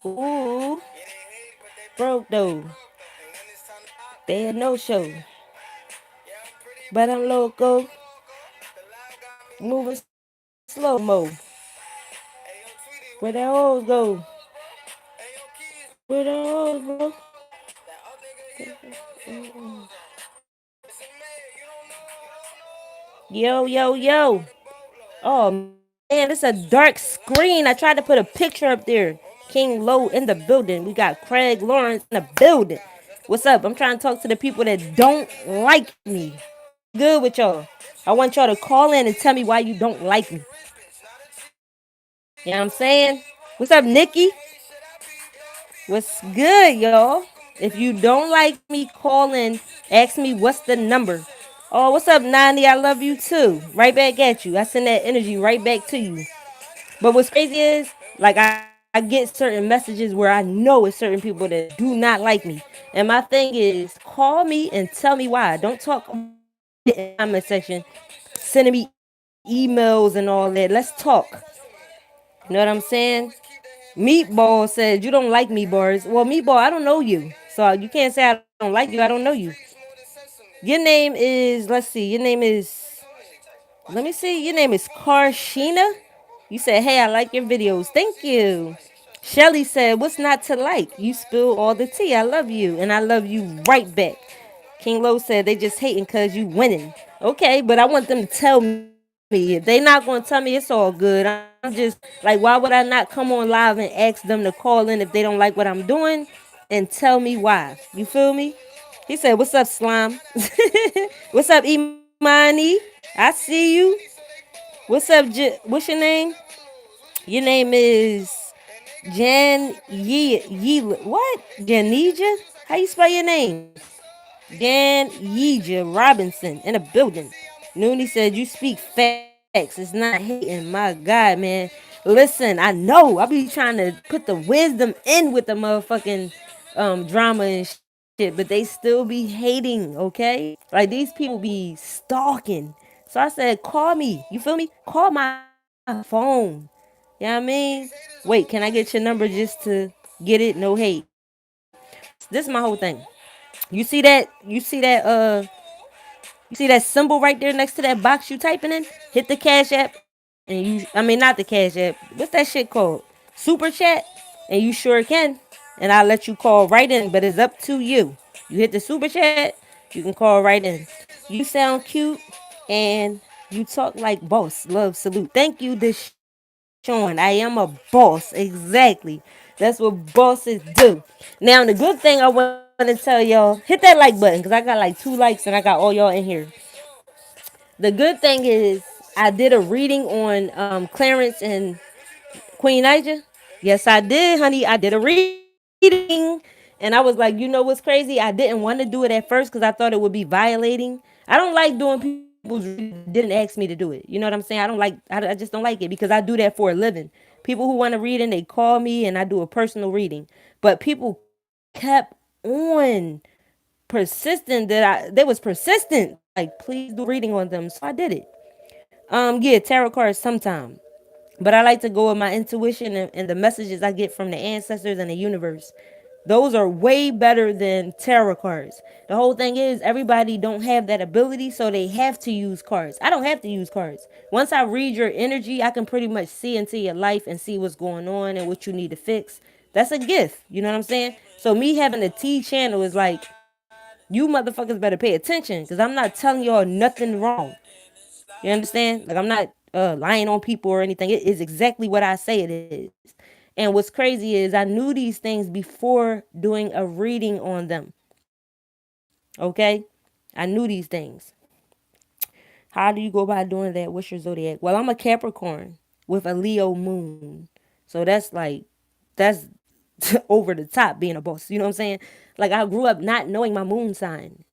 Ooh, broke though. They had no show. But I'm loco, moving slow mo. Where the hoes go? Where the hoes, bro? Yo, yo, yo. Oh man, it's a dark screen. I tried to put a picture up there. King Low in the building. We got Craig Lawrence in the building. What's up? I'm trying to talk to the people that don't like me. What's good with y'all? I want y'all to call in and tell me why you don't like me. You know what I'm saying? What's up, Nikki? What's good, y'all? If you don't like me, call in. Ask me what's the number. Oh, what's up, Nani? I love you too. Right back at you. I send that energy right back to you. But what's crazy is, like, I get certain messages where I know it's certain people that do not like me. And my thing is, call me and tell me why. Don't talk in the comment section, sending me emails and all that. Let's talk. You know what I'm saying? Meatball said, you don't like me, bars. Well, Meatball, I don't know you. So you can't say I don't like you. I don't know you. Your name is, let's see, your name is, let me see, your name is Karshina. You said, hey, I like your videos. Thank you. Shelly said, what's not to like? You spill all the tea. I love you. And I love you right back. King Low said, they just hating because you winning. Okay, but I want them to tell me. If they not going to tell me, it's all good. I'm just, like, why would I not come on live and ask them to call in if they don't like what I'm doing and tell me why? You feel me? He said, what's up, slime? What's up, Imani? I see you. What's up, what's your name? Your name is what? Janija? How you spell your name? Jan Yeeja Robinson in a building. Nooney said you speak facts. It's not hating. My God, man. Listen, I know. I be trying to put the wisdom in with the motherfucking drama and shit, but they still be hating, okay? Like these people be stalking. So I said, call me. You feel me? Call my phone. You know what I mean? Wait, can I get your number just to get it? No hate. This is my whole thing. You see that you see that symbol right there next to that box you typing in? Hit the Cash App and I mean not the Cash App. What's that shit called? Super Chat? And you sure can. And I'll let you call right in, but it's up to you. You hit the Super Chat, you can call right in. You sound cute and you talk like boss. Love, salute. Thank you, Deshaun. I am a boss. Exactly. That's what bosses do. Now, the good thing I want to tell y'all, hit that like button because I got like 2 likes and I got all y'all in here. The good thing is I did a reading on Clarence and Queen Naija. Yes, I did, honey. I did a reading. And I was like, you know what's crazy? I didn't want to do it at first because I thought it would be violating. I don't like doing people's readings that didn't ask me to do it. You know what I'm saying? I just don't like it because I do that for a living. People who want to read and they call me and I do a personal reading. But people kept on persistent they was persistent. Like, please do a reading on them. So I did it. Yeah, tarot cards sometime. But I like to go with my intuition and the messages I get from the ancestors and the universe. Those are way better than tarot cards. The whole thing is everybody don't have that ability, so they have to use cards. I don't have to use cards. Once I read your energy, I can pretty much see into your life and see what's going on and what you need to fix. That's a gift. You know what I'm saying? So me having a T channel is like, you motherfuckers better pay attention because I'm not telling y'all nothing wrong. You understand? Like, I'm not lying on people or anything. It is exactly what I say it is. And what's crazy is I knew these things before doing a reading on them. Okay? I knew these things. How do you go about doing that? What's your zodiac? Well, I'm a Capricorn with a Leo moon. So that's over the top being a boss. You know what I'm saying? Like, I grew up not knowing my moon sign.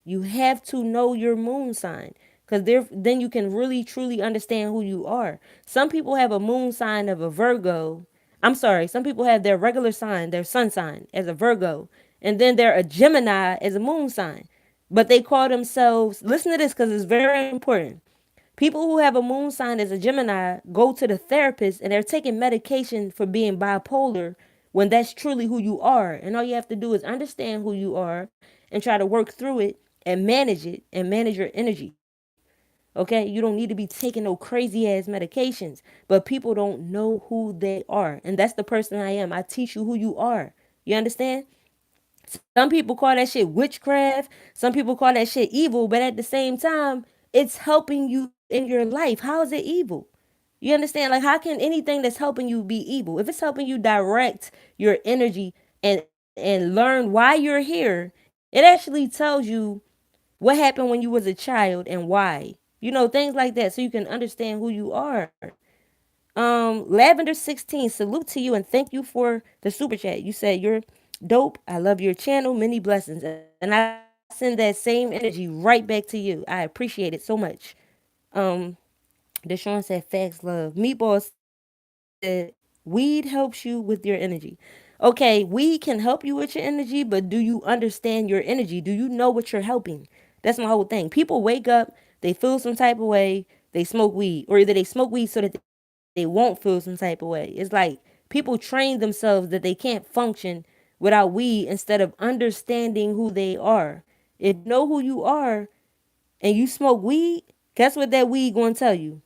You have to know your moon sign. Because then you can really truly understand who you are. Some people have a moon sign of a Virgo. I'm sorry, some people have their regular sign, their sun sign, as a Virgo. And then they're a Gemini as a moon sign. But they call themselves, listen to this because it's very important. People who have a moon sign as a Gemini go to the therapist and they're taking medication for being bipolar when that's truly who you are. And all you have to do is understand who you are and try to work through it and manage your energy. Okay, you don't need to be taking no crazy ass medications, but people don't know who they are. And that's the person I am. I teach you who you are. You understand? Some people call that shit witchcraft. Some people call that shit evil, but at the same time, it's helping you in your life. How is it evil? You understand? Like, how can anything that's helping you be evil? If it's helping you direct your energy and learn why you're here, it actually tells you what happened when you was a child and why. You know, things like that, so you can understand who you are. Lavender16, salute to you and thank you for the super chat. You said you're dope. I love your channel. Many blessings. And I send that same energy right back to you. I appreciate it so much. Um, Deshaun said facts love. Meatball said weed helps you with your energy. Okay, weed can help you with your energy, but do you understand your energy? Do you know what you're helping? That's my whole thing. People wake up, they feel some type of way, they smoke weed, or either they smoke weed so that they won't feel some type of way. It's like people train themselves that they can't function without weed instead of understanding who they are. If you know who you are and you smoke weed, guess what that weed gonna tell you?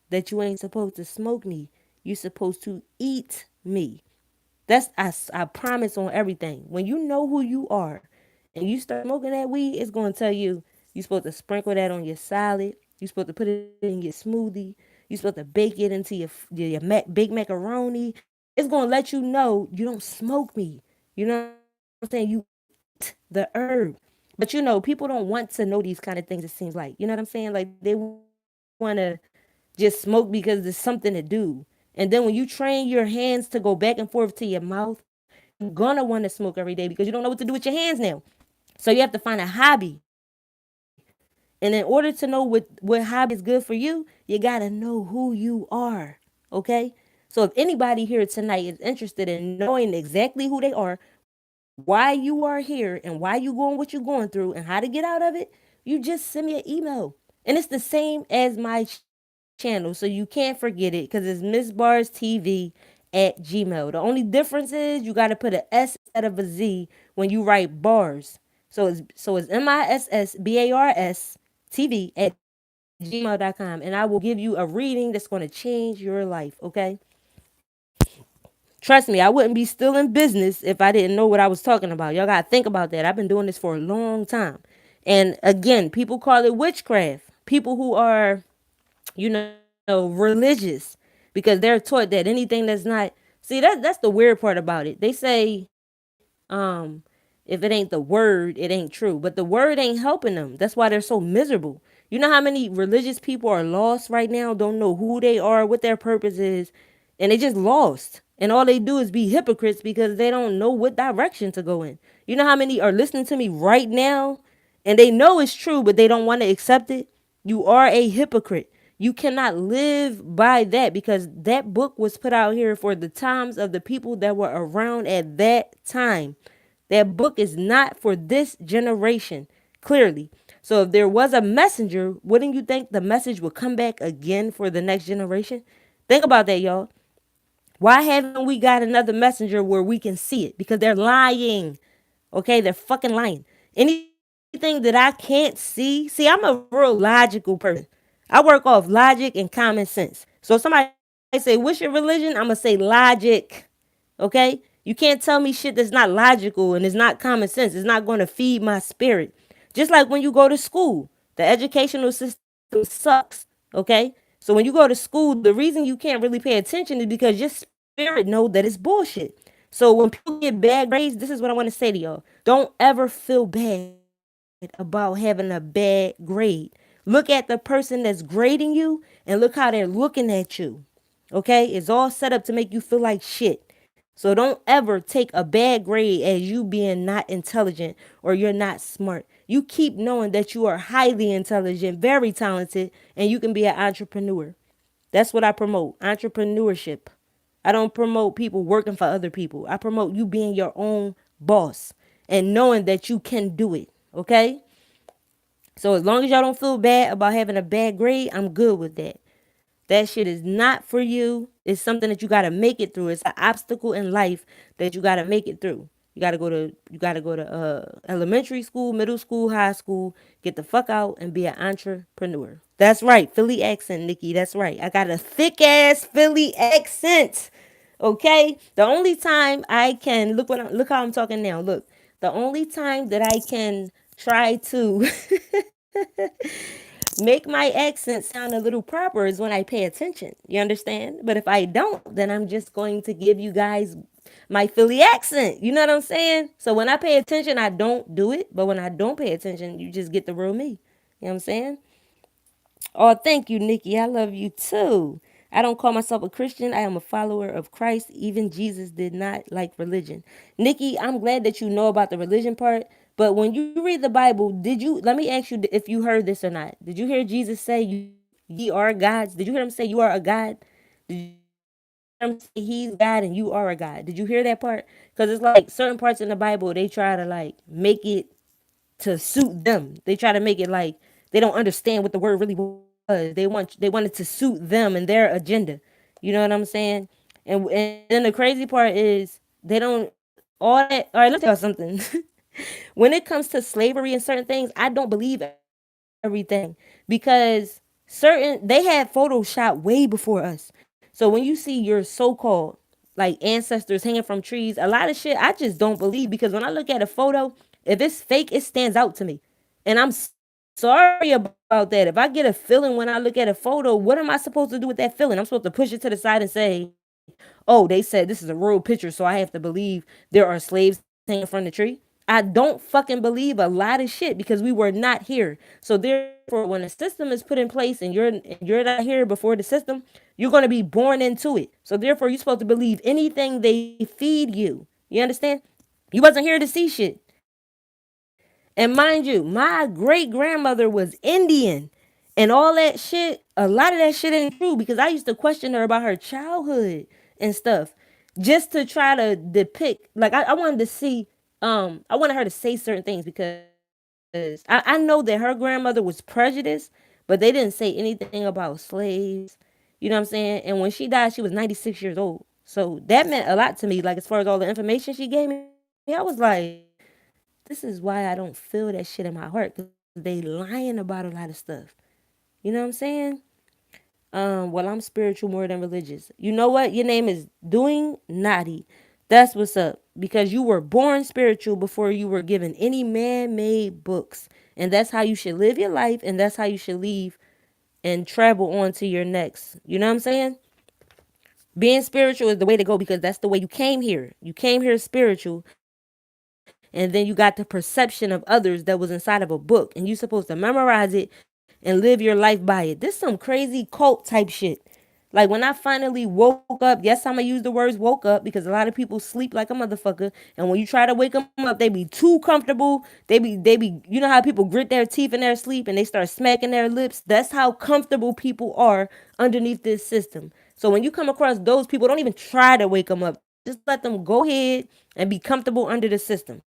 That you ain't supposed to smoke me. You supposed to eat me. I promise on everything. When you know who you are and you start smoking that weed, it's gonna tell you you're supposed to sprinkle that on your salad. You're supposed to put it in your smoothie. You're supposed to bake it into big macaroni. It's gonna let you know you don't smoke me. You know what I'm saying? You eat the herb. But you know, people don't want to know these kind of things. It seems like, you know what I'm saying? Like they wanna just smoke because it's something to do. And then when you train your hands to go back and forth to your mouth, you're gonna want to smoke every day because you don't know what to do with your hands now. So you have to find a hobby. And in order to know what hobby is good for you gotta know who you are. Okay? So if anybody here tonight is interested in knowing exactly who they are, why you are here, and why you going what you're going through, and how to get out of it, you just send me an email. And it's the same as my channel, so you can't forget it because it's missbarztv at Gmail. The only difference is you got to put an S instead of a Z when you write bars. So it's MISSBARS TV at gmail.com, and I will give you a reading that's going to change your life. Okay. Trust me, I wouldn't be still in business if I didn't know what I was talking about. Y'all gotta think about that. I've been doing this for a long time. And again, people call it witchcraft. People who are, religious because they're taught that anything that's not, see, that's the weird part about it. They say, if it ain't the word, it ain't true. But the word ain't helping them. That's why they're so miserable. You know how many religious people are lost right now, don't know who they are, what their purpose is, and they just lost. And all they do is be hypocrites because they don't know what direction to go in. You know how many are listening to me right now and they know it's true, but they don't want to accept it? You are a hypocrite. You cannot live by that because that book was put out here for the times of the people that were around at that time. That book is not for this generation, clearly. So if there was a messenger, wouldn't you think the message would come back again for the next generation? Think about that, y'all. Why haven't we got another messenger where we can see it? Because they're lying. Okay, they're fucking lying. Anything that I can't see, I'm a real logical person. I work off logic and common sense. So if somebody say, "What's your religion?" I'm gonna say logic. Okay? You can't tell me shit that's not logical and it's not common sense. It's not going to feed my spirit. Just like when you go to school, the educational system sucks. Okay? So when you go to school, the reason you can't really pay attention is because your spirit know that it's bullshit. So when people get bad grades, this is what I want to say to y'all. Don't ever feel bad about having a bad grade. Look at the person that's grading you and look how they're looking at you. Okay? It's all set up to make you feel like shit. So don't ever take a bad grade as you being not intelligent or you're not smart. You keep knowing that you are highly intelligent, very talented, and you can be an entrepreneur. That's what I promote, entrepreneurship. I don't promote people working for other people. I promote you being your own boss and knowing that you can do it. Okay? So as long as y'all don't feel bad about having a bad grade, I'm good with that. That shit is not for you. It's something that you gotta make it through. It's an obstacle in life that you gotta make it through. You gotta go to elementary school, middle school, high school, get the fuck out and be an entrepreneur. That's right. Philly accent, Nikki. That's right. I got a thick ass Philly accent. Okay? The only time I can look how I'm talking now. Look. The only time that I can try to make my accent sound a little proper is when I pay attention. You understand? But if I don't, then I'm just going to give you guys my Philly accent. You know what I'm saying? So when I pay attention, I don't do it. But when I don't pay attention, you just get the real me. You know what I'm saying? Oh, thank you, Nikki. I love you too. I don't call myself a Christian. I am a follower of Christ. Even Jesus did not like religion. Nikki, I'm glad that you know about the religion part. But when you read the Bible, let me ask you if you heard this or not. Did you hear Jesus say, ye are gods? Did you hear him say, you are a God? Did you hear him say, he's God and you are a God? Did you hear that part? Because it's like certain parts in the Bible, they try to like make it to suit them. They try to make it like they don't understand what the word really was. They wanted to suit them and their agenda. You know what I'm saying? And then the crazy part is they don't all that. All right, let me tell you something. When it comes to slavery and certain things, I don't believe everything because certain they had Photoshop way before us. So when you see your so-called like ancestors hanging from trees, a lot of shit I just don't believe because when I look at a photo, if it's fake, it stands out to me. And I'm sorry about that. If I get a feeling when I look at a photo, what am I supposed to do with that feeling? I'm supposed to push it to the side and say, oh, they said this is a real picture, so I have to believe there are slaves hanging from the tree. I don't fucking believe a lot of shit because we were not here. So therefore, when a system is put in place and you're not here before the system, you're gonna be born into it. So therefore, you're supposed to believe anything they feed you. You understand? You wasn't here to see shit. And mind you, my great grandmother was Indian and all that shit. A lot of that shit ain't true because I used to question her about her childhood and stuff just to try to depict. Like, I wanted to see, I wanted her to say certain things because I know that her grandmother was prejudiced, but they didn't say anything about slaves. You know what I'm saying? And when she died, she was 96 years old. So that meant a lot to me. Like, as far as all the information she gave me, I was like, this is why I don't feel that shit in my heart because they lying about a lot of stuff. You know what I'm saying? Well, I'm spiritual more than religious. You know what? Your name is Doing Naughty. That's what's up. Because you were born spiritual before you were given any man-made books. And that's how you should live your life, and that's how you should leave and travel on to your next. You know what I'm saying? Being spiritual is the way to go because that's the way you came here. You came here spiritual, and then you got the perception of others that was inside of a book, and you supposed to memorize it and live your life by it. This some crazy cult type shit. Like when I finally woke up, yes, I'm gonna use the words woke up because a lot of people sleep like a motherfucker, and when you try to wake them up, they be too comfortable. They be, you know how people grit their teeth in their sleep and they start smacking their lips. That's how comfortable people are underneath this system. So when you come across those people, don't even try to wake them up. Just let them go ahead and be comfortable under the system.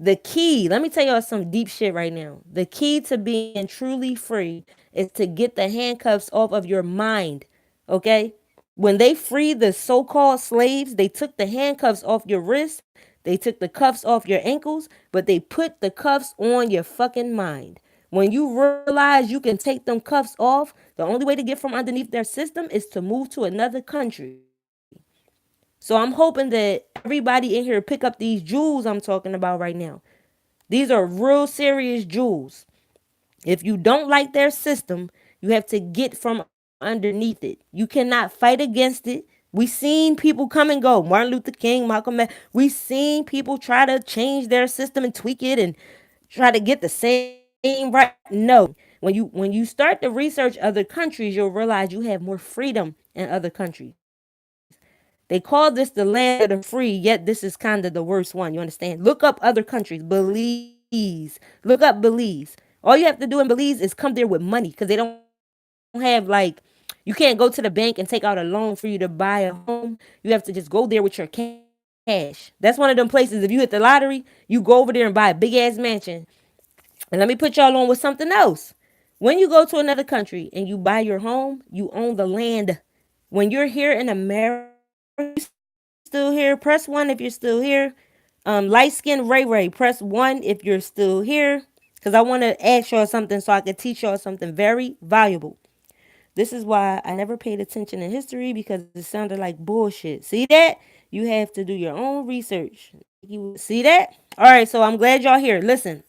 The key, let me tell y'all some deep shit right now. The key to being truly free is to get the handcuffs off of your mind. Okay? When they freed the so called slaves, they took the handcuffs off your wrists, they took the cuffs off your ankles, but they put the cuffs on your fucking mind. When you realize you can take them cuffs off, the only way to get from underneath their system is to move to another country. So I'm hoping that everybody in here pick up these jewels I'm talking about right now. These are real serious jewels. If you don't like their system, you have to get from underneath it. You cannot fight against it. We seen people come and go. Martin Luther King, Malcolm X. We seen people try to change their system and tweak it and try to get the same right. No. When you start to research other countries, you'll realize you have more freedom in other countries. They call this the land of the free, yet this is kind of the worst one. You understand? Look up other countries. Belize. Look up Belize. All you have to do in Belize is come there with money because they don't have like, you can't go to the bank and take out a loan for you to buy a home. You have to just go there with your cash. That's one of them places. If you hit the lottery, you go over there and buy a big ass mansion. And let me put y'all on with something else. When you go to another country and you buy your home, you own the land. When you're here in America, still here, press one if you're still here. Light skin Ray Ray, press one if you're still here. Because I want to ask y'all something so I can teach y'all something very valuable. This is why I never paid attention in history because it sounded like bullshit. See that? You have to do your own research. You see that? All right, so I'm glad y'all here. Listen,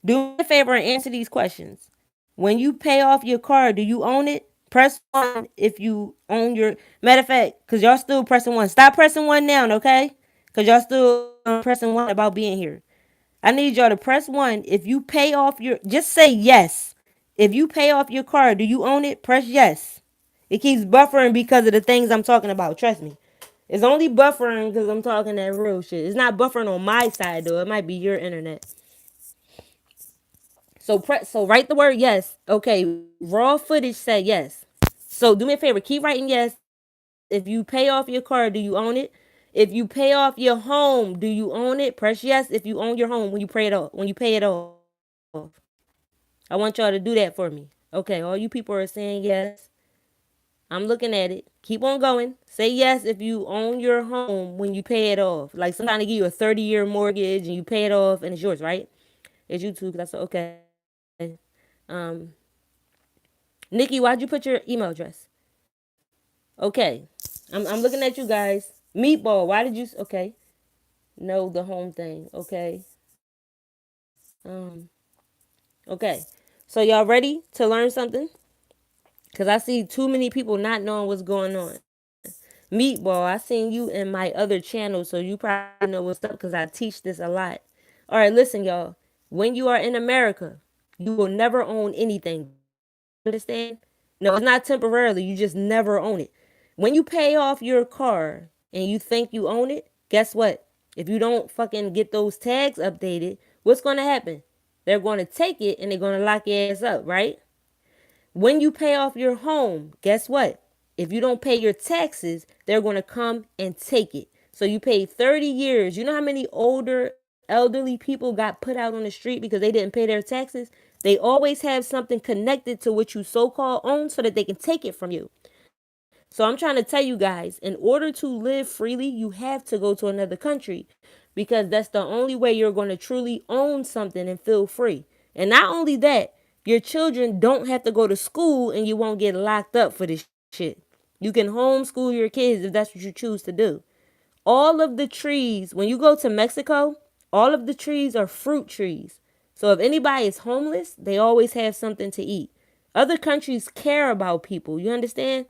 do me a favor and answer these questions. When you pay off your car, do you own it? Press one if you own your. Matter of fact, because y'all still pressing one. Stop pressing one now, okay? Because y'all still pressing one about being here. I need y'all to press one if you pay off your. Just say yes. If you pay off your car, do you own it? Press yes. It keeps buffering because of the things I'm talking about. Trust me. It's only buffering because I'm talking that real shit. It's not buffering on my side though. It might be your internet. So write the word yes. Okay, raw footage said yes. So do me a favor, keep writing yes. If you pay off your car, do you own it? If you pay off your home, do you own it? Press yes if you own your home when you pay it off. When you pay it off. I want y'all to do that for me. Okay, all you people are saying yes. I'm looking at it. Keep on going. Say yes if you own your home when you pay it off. Like somebody give you a 30-year mortgage and you pay it off and it's yours, right? It's you too. That's okay. Um, Nikki, why'd you put your email address? Okay. I'm looking at you guys. Meatball, why did you okay. No, the home thing. Okay. Um, okay. So y'all ready to learn something? Cause I see too many people not knowing what's going on. Meatball, I seen you in my other channel, so you probably know what's up because I teach this a lot. All right, listen, y'all. When you are in America, you will never own anything. Understand? No, it's not temporarily. You just never own it. When you pay off your car and you think you own it, guess what? If you don't fucking get those tags updated, what's going to happen? They're going to take it and they're going to lock your ass up, right? When you pay off your home, guess what? If you don't pay your taxes, they're going to come and take it. So you paid 30 years. You know how many older elderly people got put out on the street because they didn't pay their taxes? They always have something connected to what you so-called own so that they can take it from you. So I'm trying to tell you guys, in order to live freely, you have to go to another country because that's the only way you're going to truly own something and feel free. And not only that, your children don't have to go to school and you won't get locked up for this shit. You can homeschool your kids if that's what you choose to do. All of the trees, when you go to Mexico, all of the trees are fruit trees. So if anybody is homeless, they always have something to eat. Other countries care about people. You understand?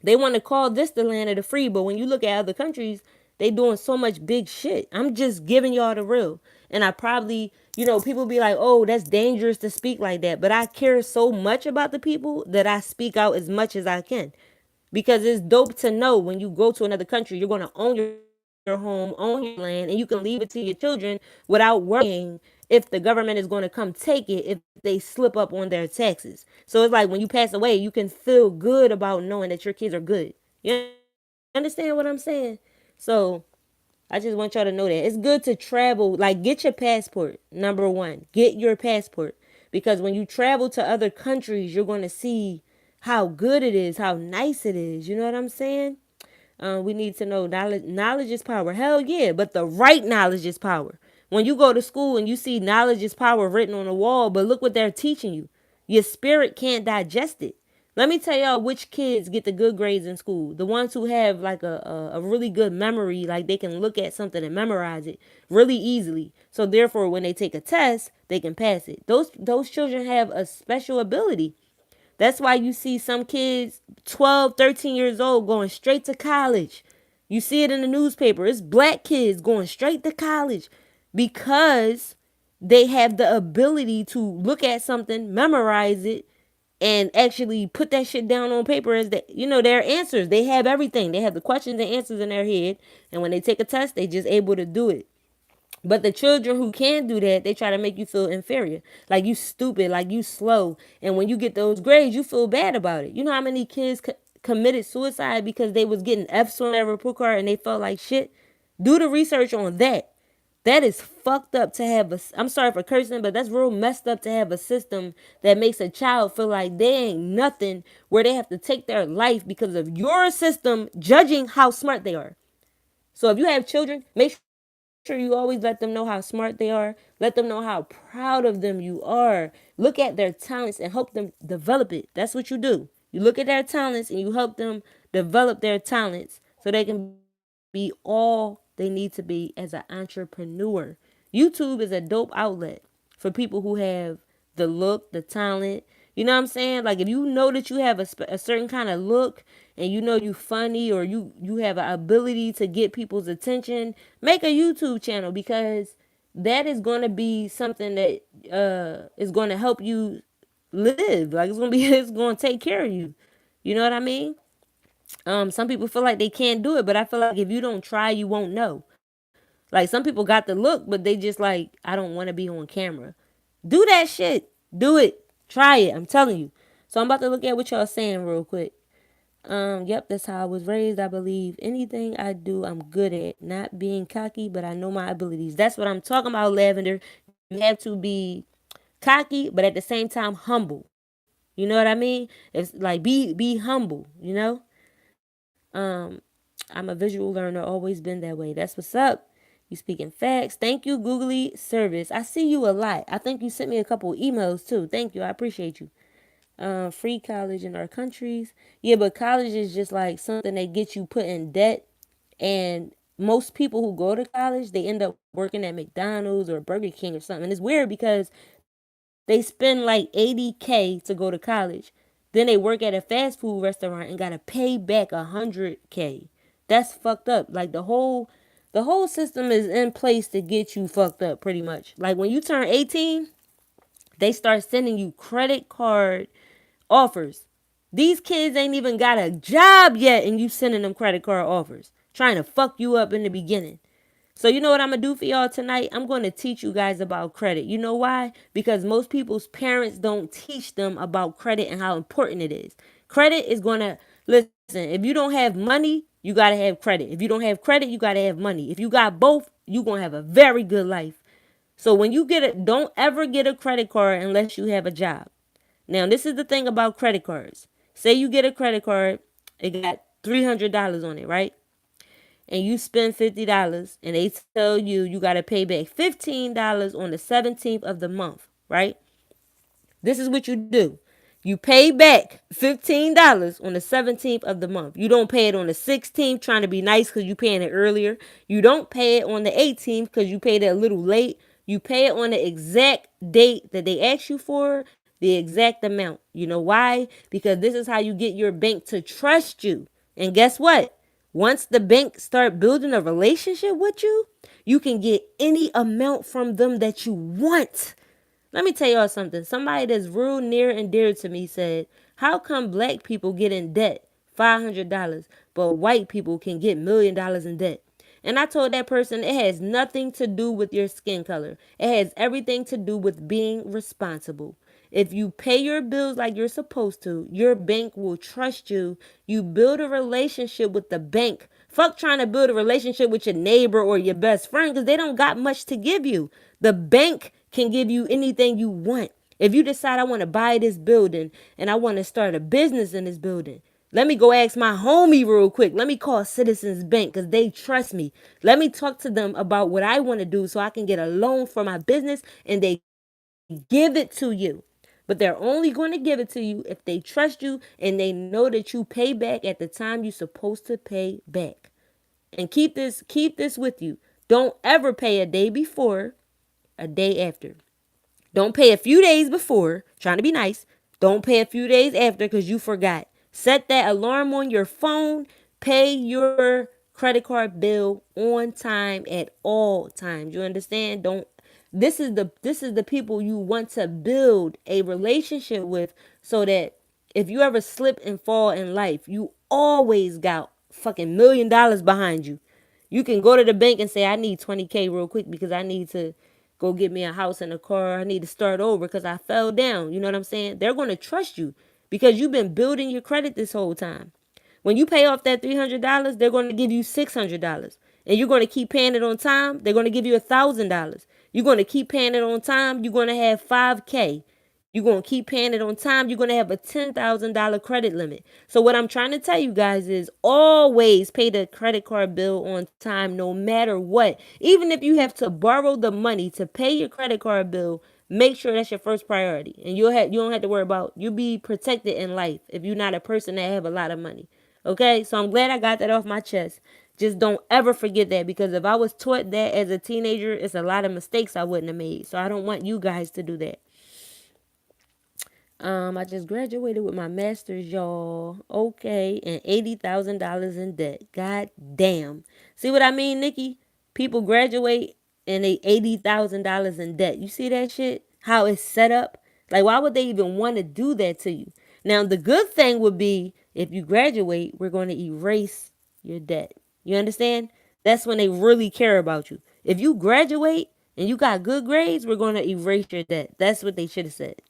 They want to call this the land of the free, but when you look at other countries, they doing so much big shit. I'm just giving y'all the real. And I probably, people be like, oh, that's dangerous to speak like that. But I care so much about the people that I speak out as much as I can. Because it's dope to know when you go to another country, you're going to own your home, own your land, and you can leave it to your children without worrying if the government is going to come take it if they slip up on their taxes. So it's like when you pass away, you can feel good about knowing that your kids are good. You understand what I'm saying? So I just want y'all to know that it's good to travel. Like, get your passport. Number one, get your passport. Because when you travel to other countries, you're going to see how good it is, how nice it is. You know what I'm saying? We need to know knowledge. Knowledge is power. Hell yeah, but the right knowledge is power. When you go to school and you see knowledge is power written on the wall, but look what they're teaching you. Your spirit can't digest it. Let me tell y'all which kids get the good grades in school. The ones who have like a really good memory, like they can look at something and memorize it really easily. So therefore, when they take a test, they can pass it. Those children have a special ability. That's why you see some kids 12, 13 years old going straight to college. You see it in the newspaper. It's black kids going straight to college because they have the ability to look at something, memorize it, and actually put that shit down on paper as their answers. They have everything. They have the questions and answers in their head. And when they take a test, they just able to do it. But the children who can do that, they try to make you feel inferior. Like you stupid, like you slow. And when you get those grades, you feel bad about it. You know how many kids committed suicide because they was getting F's on their report card and they felt like shit? Do the research on that. That is fucked up to have a. I'm sorry for cursing, but that's real messed up to have a system that makes a child feel like they ain't nothing, where they have to take their life because of your system judging how smart they are. So if you have children, make sure you always let them know how smart they are. Let them know how proud of them you are. Look at their talents and help them develop it. That's what you do. You look at their talents and you help them develop their talents so they can be all they need to be as an entrepreneur. YouTube is a dope outlet for people who have the look, the talent. You know what I'm saying? Like if you know that you have a certain kind of look and you know you funny or you have an ability to get people's attention, make a YouTube channel because that is going to be something that is going to help you live. Like it's going to be it's going to take care of you. You know what I mean? Some people feel like they can't do it, but I feel like if you don't try, you won't know. Like some people got the look, but they just like, I don't want to be on camera. Do that shit. Do it. Try it. I'm telling you. So I'm about to look at what y'all saying real quick. Yep, that's how I was raised. I believe anything I do, I'm good at. Not being cocky, but I know my abilities. That's what I'm talking about, Lavender. You have to be cocky, but at the same time humble. You know what I mean? It's like be humble. You know. I'm a visual learner. Always been that way. That's what's up. You speaking facts. Thank you, Googly Service. I see you a lot. I think you sent me a couple emails too. Thank you. I appreciate you. Free college in our countries. Yeah, but college is just like something that gets you put in debt. And most people who go to college, they end up working at McDonald's or Burger King or something. And it's weird because they spend like 80K to go to college. Then they work at a fast food restaurant and gotta pay back 100K. That's fucked up. Like the whole system is in place to get you fucked up pretty much. Like when you turn 18, they start sending you credit card offers. These kids ain't even got a job yet and you sending them credit card offers. Trying to fuck you up in the beginning. So you know what I'm going to do for y'all tonight? I'm going to teach you guys about credit. You know why? Because most people's parents don't teach them about credit and how important it is. Credit is going to, listen, if you don't have money, you got to have credit. If you don't have credit, you got to have money. If you got both, you're going to have a very good life. So when you get it, don't ever get a credit card unless you have a job. Now, this is the thing about credit cards. Say you get a credit card, it got $300 on it, right? And you spend $50 and they tell you got to pay back $15 on the 17th of the month, right? This is what you do. You pay back $15 on the 17th of the month. You don't pay it on the 16th trying to be nice because you paying it earlier. You don't pay it on the 18th because you paid it a little late. You pay it on the exact date that they asked you for, the exact amount. You know why? Because this is how you get your bank to trust you. And guess what? Once the bank start building a relationship with you, you can get any amount from them that you want. Let me tell y'all something. Somebody that's real near and dear to me said, how come black people get in debt $500, but white people can get $1,000,000 in debt? And I told that person it has nothing to do with your skin color. It has everything to do with being responsible. If you pay your bills like you're supposed to, your bank will trust you. You build a relationship with the bank. Fuck trying to build a relationship with your neighbor or your best friend because they don't got much to give you. The bank can give you anything you want. If you decide I want to buy this building and I want to start a business in this building, let me go ask my homie real quick. Let me call Citizens Bank because they trust me. Let me talk to them about what I want to do so I can get a loan for my business and they give it to you. But they're only going to give it to you if they trust you and they know that you pay back at the time you're supposed to pay back. And keep this with you. Don't ever pay a day before, a day after. Don't pay a few days before, trying to be nice. Don't pay a few days after because you forgot. Set that alarm on your phone. Pay your credit card bill on time at all times. You understand? Don't this is the people you want to build a relationship with so that if you ever slip and fall in life, you always got fucking $1,000,000 behind you. You can go to the bank and say, I need 20K real quick because I need to go get me a house and a car. I need to start over because I fell down. You know what I'm saying? They're going to trust you because you've been building your credit this whole time. When you pay off that $300, they're going to give you $600. and you're going to keep paying it on time, they're going to give you $1,000. You're going to keep paying it on time, you're going to have 5K. You're going to keep paying it on time, you're going to have a $10,000 credit limit. So what I'm trying to tell you guys is always pay the credit card bill on time no matter what. Even if you have to borrow the money to pay your credit card bill, make sure that's your first priority. And you don't have to worry about, you'll be protected in life if you're not a person that have a lot of money. Okay? So I'm glad I got that off my chest. Just don't ever forget that, because if I was taught that as a teenager, it's a lot of mistakes I wouldn't have made. So I don't want you guys to do that. I just graduated with my master's, y'all. Okay, and $80,000 in debt. God damn. See what I mean, Nikki? People graduate and they $80,000 in debt. You see that shit? How it's set up? Like, why would they even want to do that to you? Now, the good thing would be if you graduate, we're going to erase your debt. You understand? That's when they really care about you. If you graduate and you got good grades, we're going to erase your debt. That's what they should have said.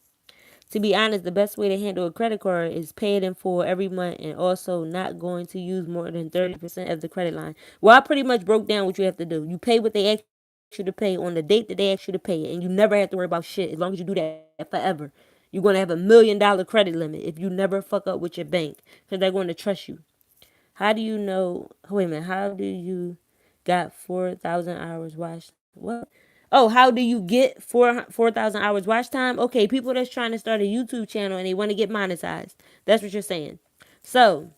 To be honest, the best way to handle a credit card is pay it in full every month and also not going to use more than 30% of the credit line. Well, I pretty much broke down what you have to do. You pay what they ask you to pay on the date that they ask you to pay it, and you never have to worry about shit as long as you do that forever. You're going to have $1 million credit limit if you never fuck up with your bank, because they're going to trust you. How do you know? Wait a minute. How do you got 4,000 hours watched? What? Oh, how do you get 4,000 hours watch time? Okay, people that's trying to start a YouTube channel and they want to get monetized. That's what you're saying. So,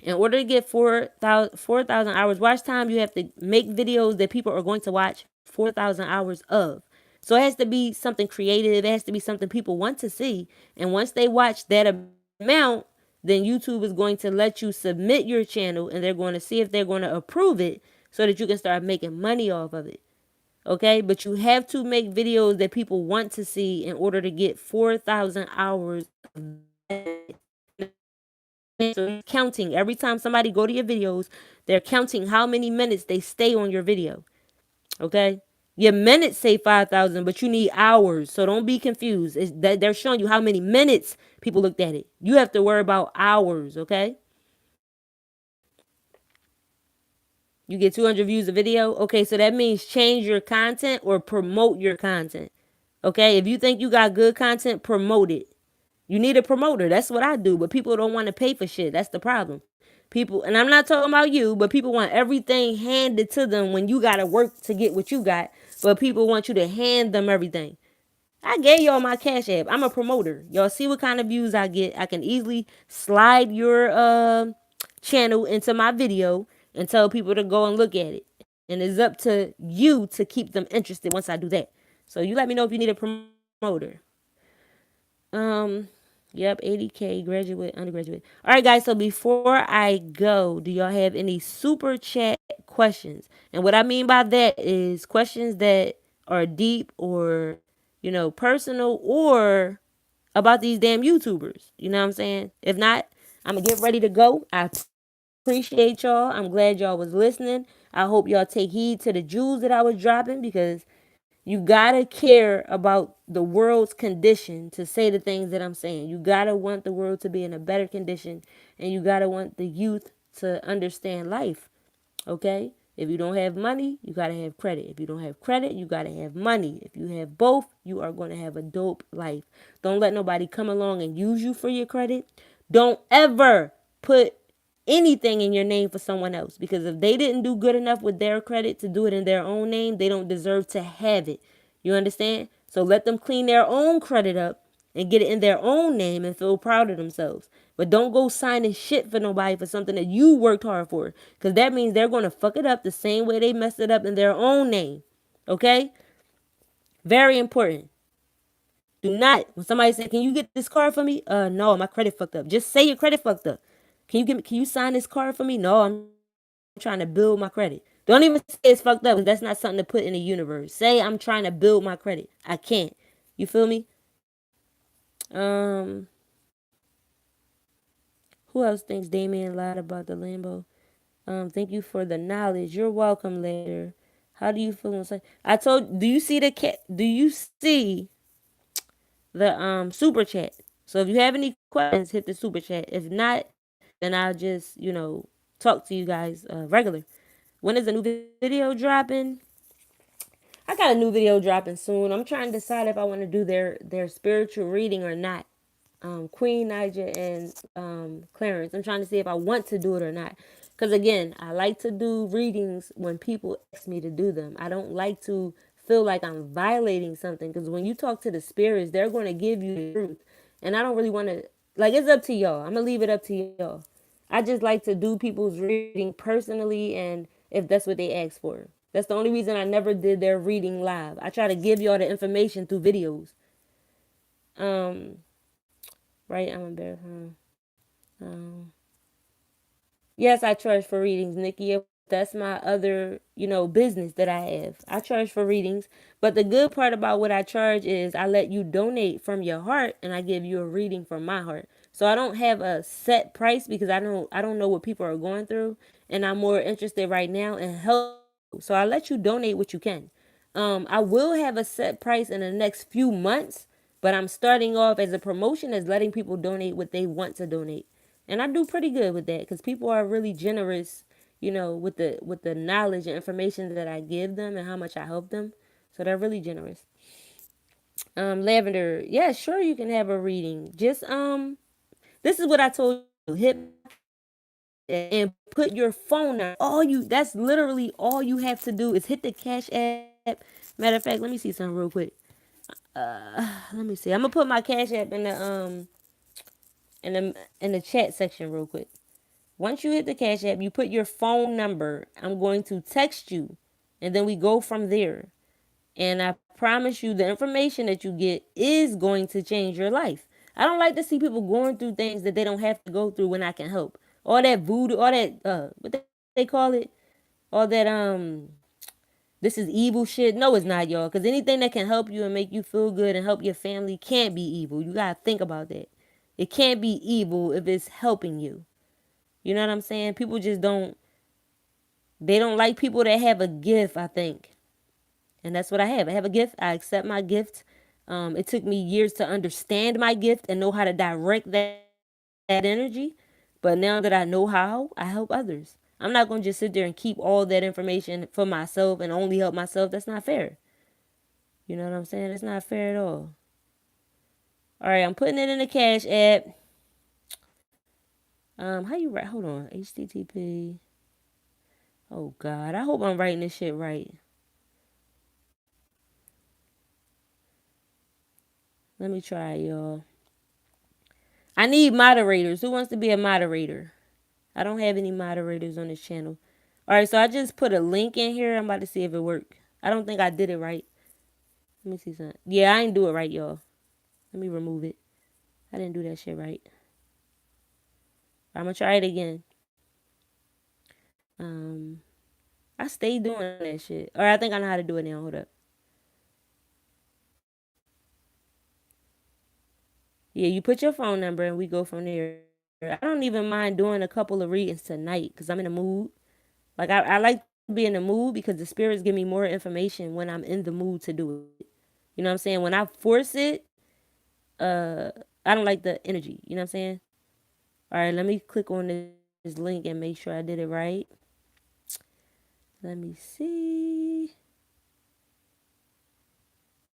in order to get 4,000 hours watch time, you have to make videos that people are going to watch 4,000 hours of. So it has to be something creative. It has to be something people want to see. And once they watch that amount, then YouTube is going to let you submit your channel and they're going to see if they're going to approve it so that you can start making money off of it. Okay, but you have to make videos that people want to see in order to get 4,000 hours. So counting every time somebody go to your videos, they're counting how many minutes they stay on your video. Okay, your minutes say 5,000, but you need hours. So don't be confused. It's that they're showing you how many minutes people looked at it. You have to worry about hours. Okay. You get 200 views a video. Okay, so that means change your content or promote your content. Okay, if you think you got good content, promote it. You need a promoter. That's what I do. But people don't want to pay for shit. That's the problem. People, and I'm not talking about you, but people want everything handed to them when you got to work to get what you got. But people want you to hand them everything. I gave y'all my Cash App. I'm a promoter. Y'all see what kind of views I get. I can easily slide your channel into my video and tell people to go and look at it. And it's up to you to keep them interested once I do that. So you let me know if you need a promoter. Yep, 80K, graduate, undergraduate. All right, guys, so before I go, do y'all have any super chat questions? And what I mean by that is questions that are deep or, personal or about these damn YouTubers. You know what I'm saying? If not, I'm going to get ready to go. I appreciate y'all. I'm glad y'all was listening. I hope y'all take heed to the jewels that I was dropping, because you gotta care about the world's condition to say the things that I'm saying. You gotta want the world to be in a better condition, and you gotta want the youth to understand life. Okay? If you don't have money, you gotta have credit. If you don't have credit, you gotta have money. If you have both, you are gonna have a dope life. Don't let nobody come along and use you for your credit. Don't ever put anything in your name for someone else, because if they didn't do good enough with their credit to do it in their own name, they don't deserve to have it. You understand? So let them clean their own credit up and get it in their own name and feel proud of themselves. But don't go signing shit for nobody for something that you worked hard for, because that means they're going to fuck it up the same way they messed it up in their own name. Okay? Very important. Do not, when somebody say, "Can you get this card for me?" No, my credit fucked up. Just say your credit fucked up. Can you sign this card for me? No, I'm trying to build my credit. Don't even say it's fucked up, because that's not something to put in the universe. Say I'm trying to build my credit. I can't. You feel me? Um, who else thinks Damien lied about the Lambo? Thank you for the knowledge. You're welcome later. How do you feel inside? I told, do you see the cat? Do you see the super chat? So if you have any questions, hit the super chat. If not, then I'll just, talk to you guys regular. When is a new video dropping? I got a new video dropping soon. I'm trying to decide if I want to do their spiritual reading or not. Queen Niger and Clarence. I'm trying to see if I want to do it or not. Because again, I like to do readings when people ask me to do them. I don't like to feel like I'm violating something. Because when you talk to the spirits, they're going to give you the truth. And I don't really want to, like, it's up to y'all. I'm going to leave it up to y'all. I just like to do people's reading personally and if that's what they ask for. That's the only reason I never did their reading live. I try to give y'all the information through videos. Um, right? I'm embarrassed. Um, yes, I charge for readings, Nikki. That's my other, business that I have. I charge for readings, but the good part about what I charge is I let you donate from your heart, and I give you a reading from my heart. So I don't have a set price because I don't know what people are going through, and I'm more interested right now in help. So I let you donate what you can. I will have a set price in the next few months, but I'm starting off as a promotion as letting people donate what they want to donate. And I do pretty good with that because people are really generous, with the knowledge and information that I give them and how much I help them. So they're really generous. Lavender, yeah, sure you can have a reading. Just this is what I told you. Hit and put your phone number. That's literally all you have to do is hit the Cash App. Matter of fact, let me see something real quick. Let me see. I'm gonna put my Cash App in the chat section real quick. Once you hit the Cash App, you put your phone number. I'm going to text you, and then we go from there. And I promise you, the information that you get is going to change your life. I don't like to see people going through things that they don't have to go through when I can help. All that voodoo, all that what they call it, all that this is evil shit. No, it's not, y'all. Because anything that can help you and make you feel good and help your family can't be evil. You gotta think about that. It can't be evil if it's helping you. You know what I'm saying? People just don't. They don't like people that have a gift, I think. And that's what I have. I have a gift. I accept my gift. It took me years to understand my gift and know how to direct that energy. But now that I know how, I help others. I'm not going to just sit there and keep all that information for myself and only help myself. That's not fair. You know what I'm saying? It's not fair at all. All right, I'm putting it in the Cash App. How you write? Hold on. HTTP. Oh God, I hope I'm writing this shit right. Let me try, y'all. I need moderators. Who wants to be a moderator? I don't have any moderators on this channel. All right, so I just put a link in here. I'm about to see if it worked. I don't think I did it right. Let me see something. Yeah, I ain't do it right, y'all. Let me remove it. I didn't do that shit right. I'm gonna try it again. Um, I stayed doing that shit. Or I think I know how to do it now. Hold up. Yeah, you put your phone number and we go from there. I don't even mind doing a couple of readings tonight because I'm in the mood. Like I like to be in the mood because the spirits give me more information when I'm in the mood to do it. You know what I'm saying? When I force it, uh, I don't like the energy. You know what I'm saying? All right, let me click on this link and make sure I did it right. Let me see.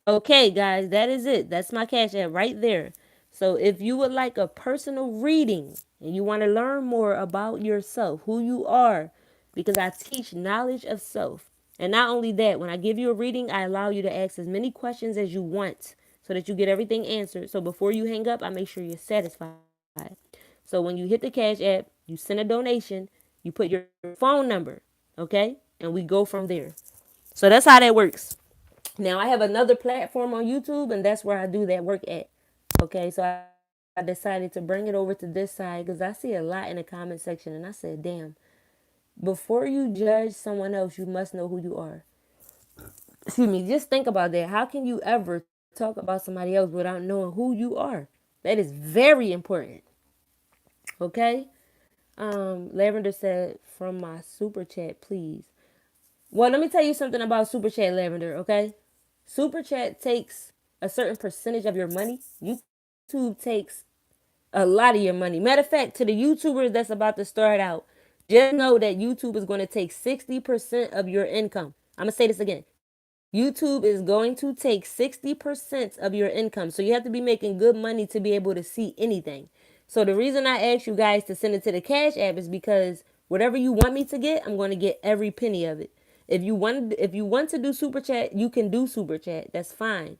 Okay, guys, that is it. That's my Cash App right there. So if you would like a personal reading and you want to learn more about yourself, who you are, because I teach knowledge of self. And not only that, when I give you a reading, I allow you to ask as many questions as you want so that you get everything answered. So before you hang up, I make sure you're satisfied. So when you hit the Cash App, you send a donation, you put your phone number, okay? And we go from there. So that's how that works. Now I have another platform on YouTube, and that's where I do that work at. Okay, so I decided to bring it over to this side because I see a lot in the comment section, and I said, damn, before you judge someone else, you must know who you are. Excuse me, just think about that. How can you ever talk about somebody else without knowing who you are? That is very important. Okay? Lavender said from my super chat, please. Well, let me tell you something about super chat, Lavender, okay? Super chat takes a certain percentage of your money. YouTube takes a lot of your money. Matter of fact, to the YouTubers that's about to start out, Just know that YouTube is going to take 60% of your income. I'm going to say this again. YouTube is going to take 60% of your income. So you have to be making good money to be able to see anything. So the reason I asked you guys to send it to the Cash App is because whatever you want me to get, I'm going to get every penny of it. If you want to do super chat, you can do super chat. That's fine.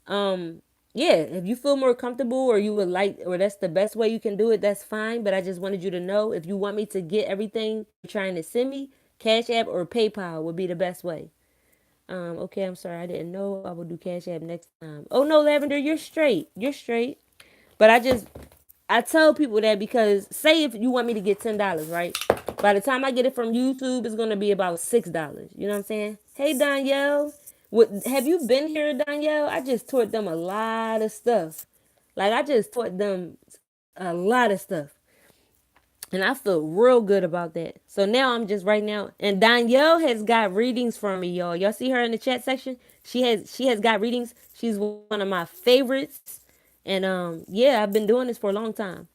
Um yeah, if you feel more comfortable or you would like or that's the best way you can do it, that's fine. But I just wanted you to know if you want me to get everything you're trying to send me, Cash App or PayPal would be the best way. Okay, I'm sorry, I didn't know. I will do Cash App next time. Oh no, Lavender, you're straight. You're straight. But I tell people that because say if you want me to get $10, right? By the time I get it from YouTube, it's gonna be about $6. You know what I'm saying? Hey Danielle. What have you been here, Danielle? I just taught them a lot of stuff. Like I just taught them a lot of stuff. And I feel real good about that. So now I'm just right now. And Danielle has got readings for me, y'all. Y'all see her in the chat section? She has got readings. She's one of my favorites. And yeah, I've been doing this for a long time.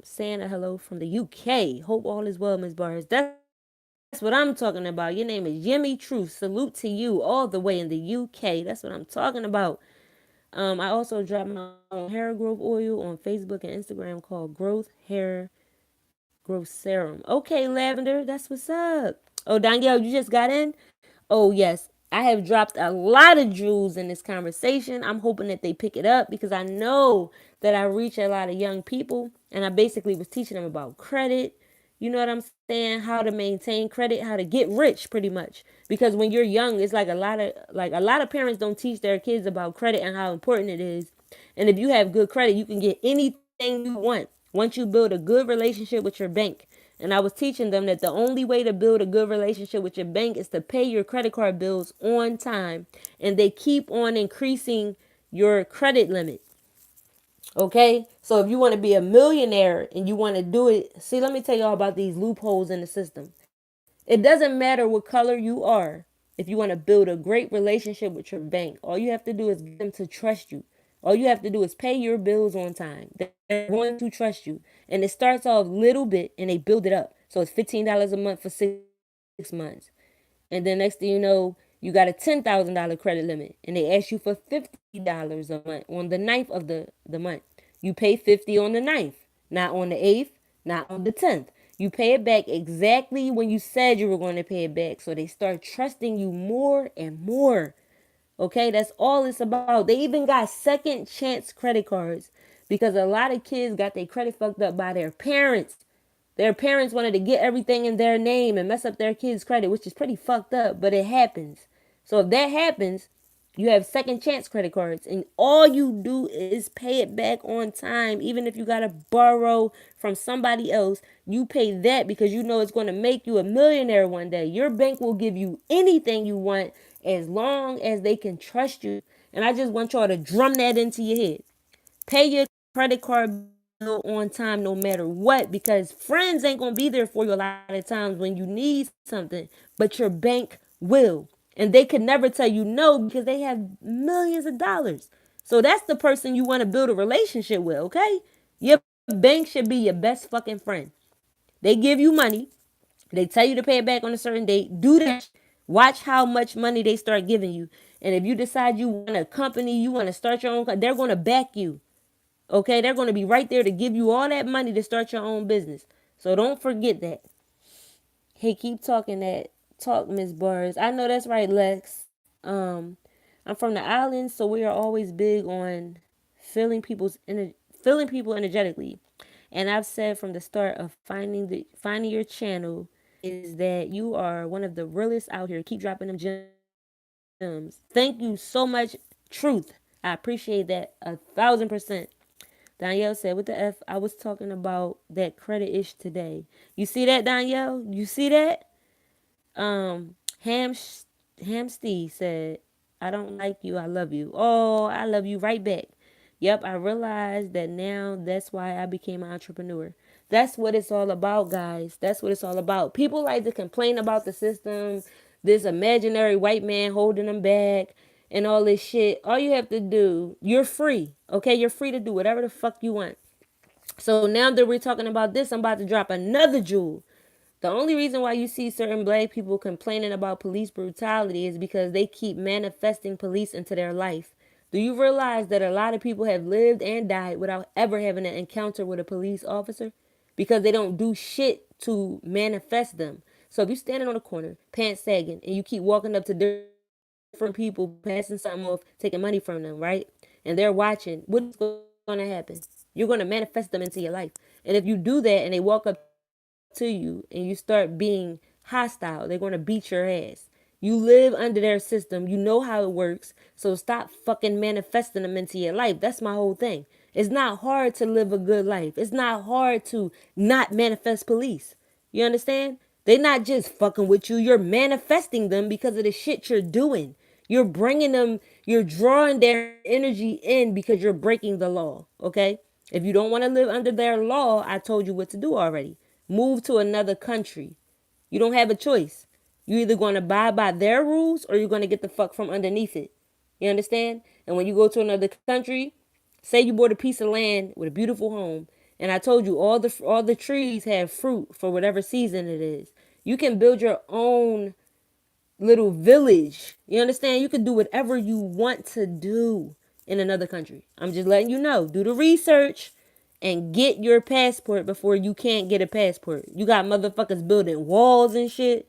Saying a hello from the UK. Hope all is well, Miss Bars. That's what I'm talking about. Your name is Jimmy Truth. Salute to you all the way in the UK. That's what I'm talking about. I also dropped my own hair growth oil on Facebook and Instagram called Growth Hair Growth Serum. Okay, Lavender, that's what's up. Oh, Danielle, you just got in? Oh, yes. I have dropped a lot of jewels in this conversation. I'm hoping that they pick it up because I know that I reach a lot of young people and I basically was teaching them about credit. You know what I'm saying? How to maintain credit, how to get rich pretty much. Because when you're young, it's like a lot of parents don't teach their kids about credit and how important it is. And if you have good credit, you can get anything you want once you build a good relationship with your bank. And I was teaching them that the only way to build a good relationship with your bank is to pay your credit card bills on time. And they keep on increasing your credit limit. Okay? So if you want to be a millionaire and you want to do it, see, let me tell y'all about these loopholes in the system. It doesn't matter what color you are. If you want to build a great relationship with your bank, all you have to do is get them to trust you. All you have to do is pay your bills on time. They're going to trust you. And it starts off little bit and they build it up. So it's $15 a month for 6 months. And then next thing you know, you got a $10,000 credit limit. And they ask you for $50 a month on the ninth of the month. You pay 50 on the ninth, not on the 8th, not on the 10th. You pay it back exactly when you said you were going to pay it back. So they start trusting you more and more. Okay, that's all it's about. They even got second chance credit cards because a lot of kids got their credit fucked up by their parents. Their parents wanted to get everything in their name and mess up their kids' credit, which is pretty fucked up, but it happens. So if that happens, you have second chance credit cards, and all you do is pay it back on time. Even if you got to borrow from somebody else, you pay that because you know it's going to make you a millionaire one day. Your bank will give you anything you want as long as they can trust you. And I just want y'all to drum that into your head. Pay your credit card bill on time no matter what because friends ain't going to be there for you a lot of times when you need something, but your bank will. And they could never tell you no because they have millions of dollars. So that's the person you want to build a relationship with, okay? Your bank should be your best fucking friend. They give you money. They tell you to pay it back on a certain date. Do that. Watch how much money they start giving you. And if you decide you want a company, you want to start your own, they're going to back you. Okay, they're going to be right there to give you all that money to start your own business. So don't forget that. Hey, keep talking that talk, Miss Bars. I know that's right, Lex. I'm from the islands, so we are always big on feeling people energetically. And I've said from the start of finding your channel is that you are one of the realest out here. Keep dropping them gems. Thank you so much, Truth. I appreciate that 1,000%. Danielle said, "What the F? I was talking about that credit ish today. You see that, Danielle? You see that?" Um, Ham Hamsty said, "I don't like you. I love you. Oh, I love you right back." Yep, I realized that now. That's why I became an entrepreneur. That's what it's all about, guys. That's what it's all about. People like to complain about the system, this imaginary white man holding them back, and all this shit. All you have to do, you're free. Okay, you're free to do whatever the fuck you want. So now that we're talking about this, I'm about to drop another jewel. The only reason why you see certain black people complaining about police brutality is because they keep manifesting police into their life. Do you realize that a lot of people have lived and died without ever having an encounter with a police officer? Because they don't do shit to manifest them. So if you're standing on a corner, pants sagging, and you keep walking up to different people, passing something off, taking money from them, right? And they're watching, what is going to happen? You're going to manifest them into your life. And if you do that and they walk up to you and you start being hostile, they're going to beat your ass. You live under their system. You know how it works. So stop fucking manifesting them into your life. That's my whole thing. It's not hard to live a good life. It's not hard to not manifest police. You understand? They're not just fucking with you. You're manifesting them because of the shit you're doing. You're bringing them, you're drawing their energy in because you're breaking the law. Okay? If you don't want to live under their law, I told you what to do already. Move to another country. You don't have a choice. You're either going to abide by their rules or you're going to get the fuck from underneath it. You understand? And when you go to another country, say you bought a piece of land with a beautiful home, and I told you all the trees have fruit for whatever season it is. You can build your own little village. You understand? You can do whatever you want to do in another country. I'm just letting you know. Do the research and get your passport before you can't get a passport. You got motherfuckers building walls and shit.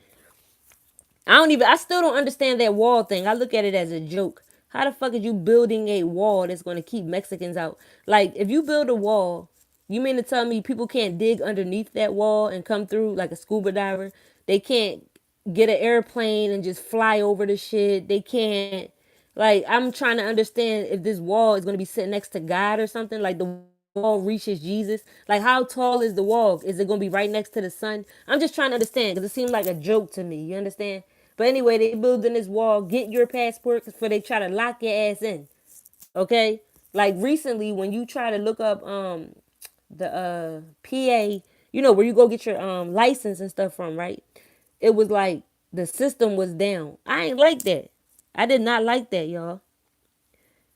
I still don't understand that wall thing. I look at it as a joke. How the fuck is you building a wall that's going to keep Mexicans out? Like, if you build a wall, you mean to tell me people can't dig underneath that wall and come through like a scuba diver? They can't get an airplane and just fly over the shit. They can't. Like, I'm trying to understand if this wall is going to be sitting next to God or something. Like, the wall reaches Jesus. Like, how tall is the wall? Is it going to be right next to the sun? I'm just trying to understand because it seems like a joke to me. You understand? But anyway, they building this wall. Get your passport before they try to lock your ass in. Okay? Like recently, when you try to look up the PA, where you go get your license and stuff from, right? It was like the system was down. I ain't like that. I did not like that, y'all,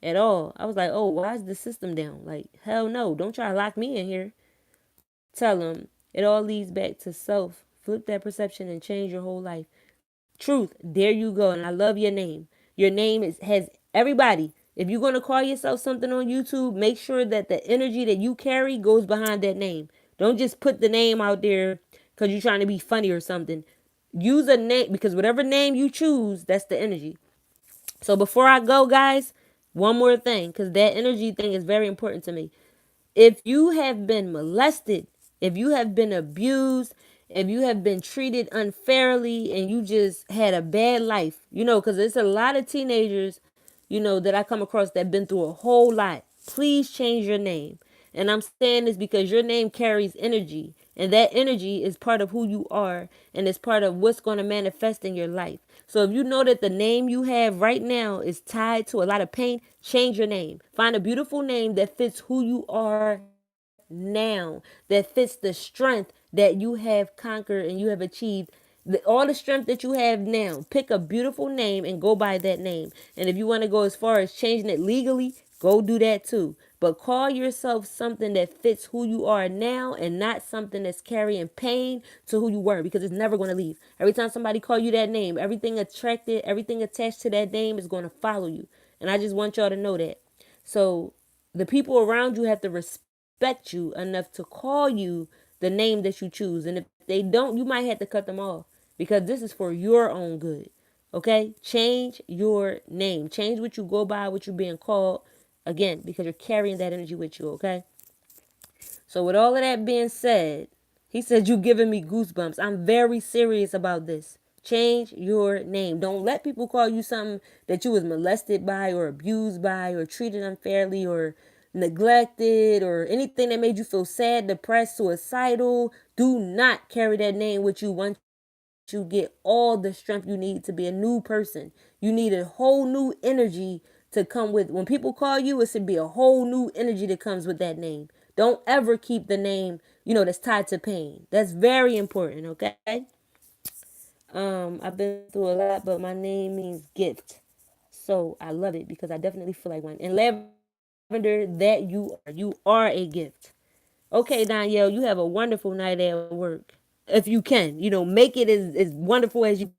at all. I was like, oh, why is the system down? Like, hell no. Don't try to lock me in here. Tell them it all leads back to self. Flip that perception and change your whole life. Truth, there you go. And I love your name. Your name has everybody. If you're going to call yourself something on YouTube, make sure that the energy that you carry goes behind that name. Don't just put the name out there because you're trying to be funny or something. Use a name, because whatever name you choose, that's the energy. So before I go, guys, one more thing, because that energy thing is very important to me. If you have been molested, if you have been abused, if you have been treated unfairly and you just had a bad life, because there's a lot of teenagers, that I come across that been through a whole lot. Please change your name. And I'm saying this because your name carries energy, and that energy is part of who you are, and it's part of what's going to manifest in your life. So if you know that the name you have right now is tied to a lot of pain, change your name. Find a beautiful name that fits who you are now, that fits the strength that you have conquered and you have achieved. All the strength that you have now. Pick a beautiful name and go by that name. And if you want to go as far as changing it legally, go do that too. But call yourself something that fits who you are now and not something that's carrying pain to who you were, because it's never going to leave. Every time somebody call you that name, everything attached to that name is going to follow you. And I just want y'all to know that. So the people around you have to respect you enough to call you the name that you choose. And if they don't, you might have to cut them off, because this is for your own good. Okay? Change your name. Change what you go by, what you're being called. Again, because you're carrying that energy with you. Okay? So with all of that being said, he said, you giving me goosebumps. I'm very serious about this. Change your name. Don't let people call you something that you was molested by or abused by or treated unfairly or neglected or anything that made you feel sad, depressed, suicidal. Do not carry that name with you once you get all the strength you need to be a new person. You need a whole new energy to come with. When people call you, it should be a whole new energy that comes with that name. Don't ever keep the name, that's tied to pain. That's very important, okay? I've been through a lot, but my name means gift. So I love it because I definitely feel like one. And Lavender, that you are. You are a gift. Okay, Danielle, you have a wonderful night at work. if you can. You know, make it as wonderful as you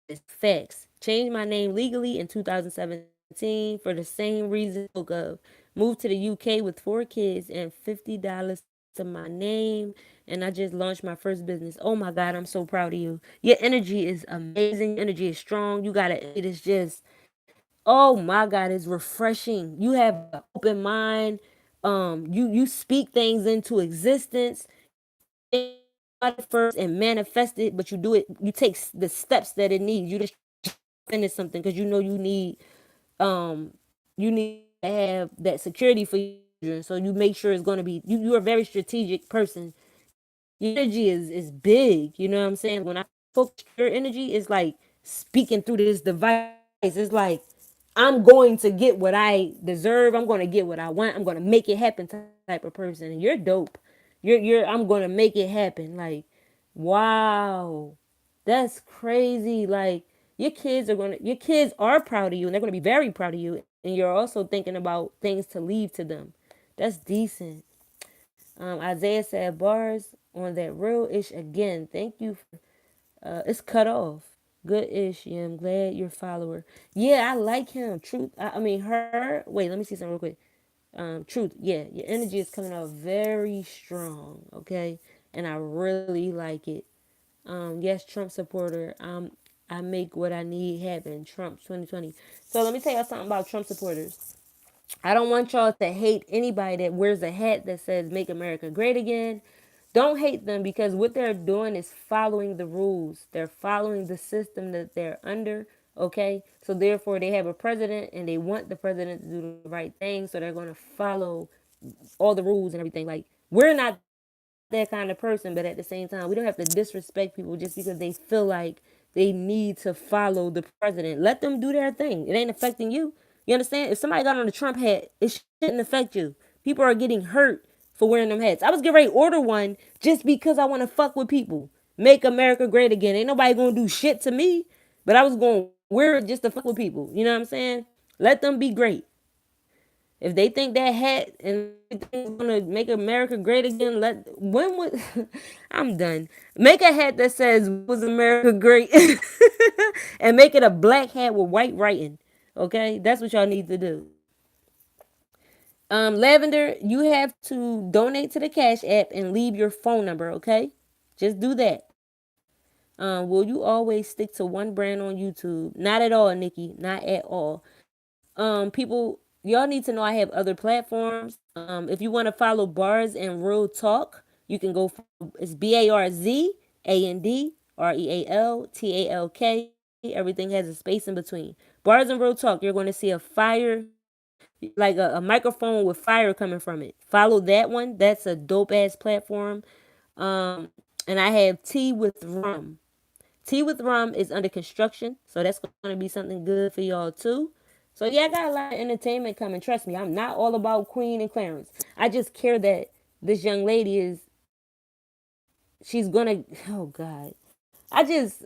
It's facts. Changed my name legally in 2017 for the same reason I spoke of. Moved to the UK with 4 kids and $50 to my name. And I just launched my first business. Oh my God, I'm so proud of you. Your energy is amazing. Your energy is strong. It is just, oh my God, it's refreshing. You have an open mind. You speak things into existence. First and manifest it, but you do it. You take the steps that it needs. You just finish something because you know um you need to have that security for your children. So you make sure it's going to be you. You're a very strategic person. Your energy is big. You know what I'm saying? When I focus your energy, it's like speaking through this device. It's like I'm going to get what I deserve. I'm going to get what I want. I'm going to make it happen type of person. And you're dope. You're I'm going to make it happen. Like, wow. That's crazy. Like your kids are proud of you and they're going to be very proud of you and you're also thinking about things to leave to them. That's decent. Isaiah said bars on that real ish again. Thank you. It's cut off. Good ish. Yeah, I'm glad you're a follower. Yeah, I like him. Truth. I mean her. Wait, let me see something real quick. Truth. Yeah, your energy is coming out very strong. Okay, and I really like it. Yes, Trump supporter. I make what I need happen. Trump 2020. So let me tell y'all something about Trump supporters. I don't want y'all to hate anybody that wears a hat that says "Make America Great Again." Don't hate them because what they're doing is following the rules. They're following the system that they're under. Okay, so therefore they have a president and they want the president to do the right thing. So they're going to follow all the rules and everything. Like we're not that kind of person, but at the same time, we don't have to disrespect people just because they feel like they need to follow the president. Let them do their thing. It ain't affecting you. You understand? If somebody got on a Trump hat, it shouldn't affect you. People are getting hurt for wearing them hats. I was getting ready to order one just because I want to fuck with people. Make America great again. Ain't nobody gonna do shit to me, but I was gonna wear it just to fuck with people. You know what I'm saying? Let them be great. If they think that hat and everything's gonna make America great again, when would I'm done. Make a hat that says "Was America great?" and make it a black hat with white writing. Okay, that's what y'all need to do. Lavender, you have to donate to the Cash App and leave your phone number. Okay, just do that. Will you always stick to one brand on YouTube? Not at all, Nikki. Not at all. People, y'all need to know I have other platforms. If you want to follow Bars and Real Talk, you can go. It's BarzZandrealtalk. Everything has a space in between. Bars and Real Talk. You're going to see a fire, like a microphone with fire coming from it. Follow that one. That's a dope ass platform. Um, and I have Tea with Rum. Tea with Rum is under construction, so that's going to be something good for y'all too. So yeah, I got a lot of entertainment coming. Trust me, I'm not all about Queen and Clarence. I just care that this young lady she's gonna. Oh God, I just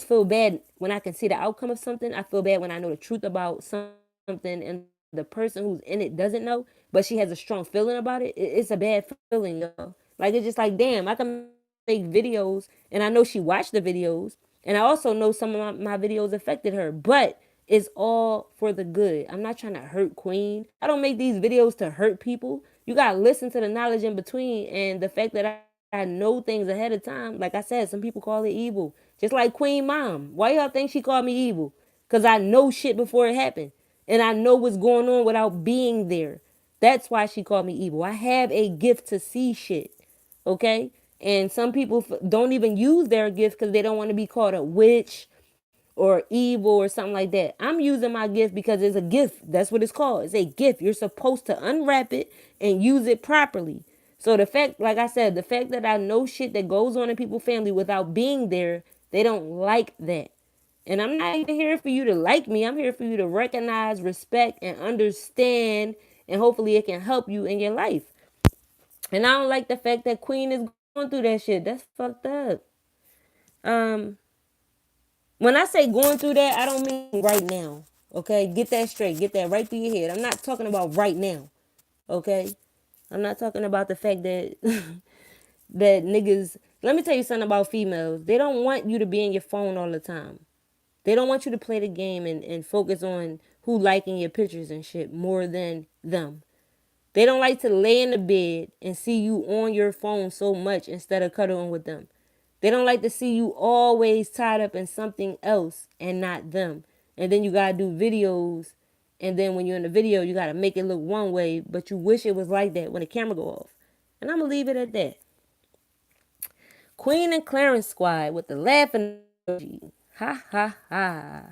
feel bad when I can see the outcome of something. I feel bad when I know the truth about something and the person who's in it doesn't know, but she has a strong feeling about it. It's a bad feeling, y'all. Like it's just like, damn, I can make videos and I know she watched the videos and I also know some of my videos affected her, but it's all for the good. I'm not trying to hurt Queen. I don't make these videos to hurt people. You gotta listen to the knowledge in between and the fact that I know things ahead of time. Like I said, some people call it evil. Just like Queen Mom. Why y'all think she called me evil? Because I know shit before it happened. And I know what's going on without being there. That's why she called me evil. I have a gift to see shit. Okay? And some people don't even use their gift because they don't want to be called a witch or evil or something like that. I'm using my gift because it's a gift. That's what it's called. It's a gift. You're supposed to unwrap it and use it properly. So the fact, like I said, the fact that I know shit that goes on in people's family without being there, they don't like that. And I'm not even here for you to like me. I'm here for you to recognize, respect, and understand. And hopefully it can help you in your life. And I don't like the fact that Queen is going through that shit. That's fucked up. Um, when I say going through that, I don't mean right now. Okay? Get that straight. Get that right through your head. I'm not talking about right now. Okay? I'm not talking about the fact that that niggas, let me tell you something about females. They don't want you to be in your phone all the time. They don't want you to play the game and focus on who liking your pictures and shit more than them. They don't like to lay in the bed and see you on your phone so much instead of cuddling with them. They don't like to see you always tied up in something else and not them. And then you gotta do videos, and then when you're in the video, you gotta make it look one way, but you wish it was like that when the camera go off. And I'm gonna leave it at that. Queen and Clarence Squad with the laughing emoji. Ha ha ha.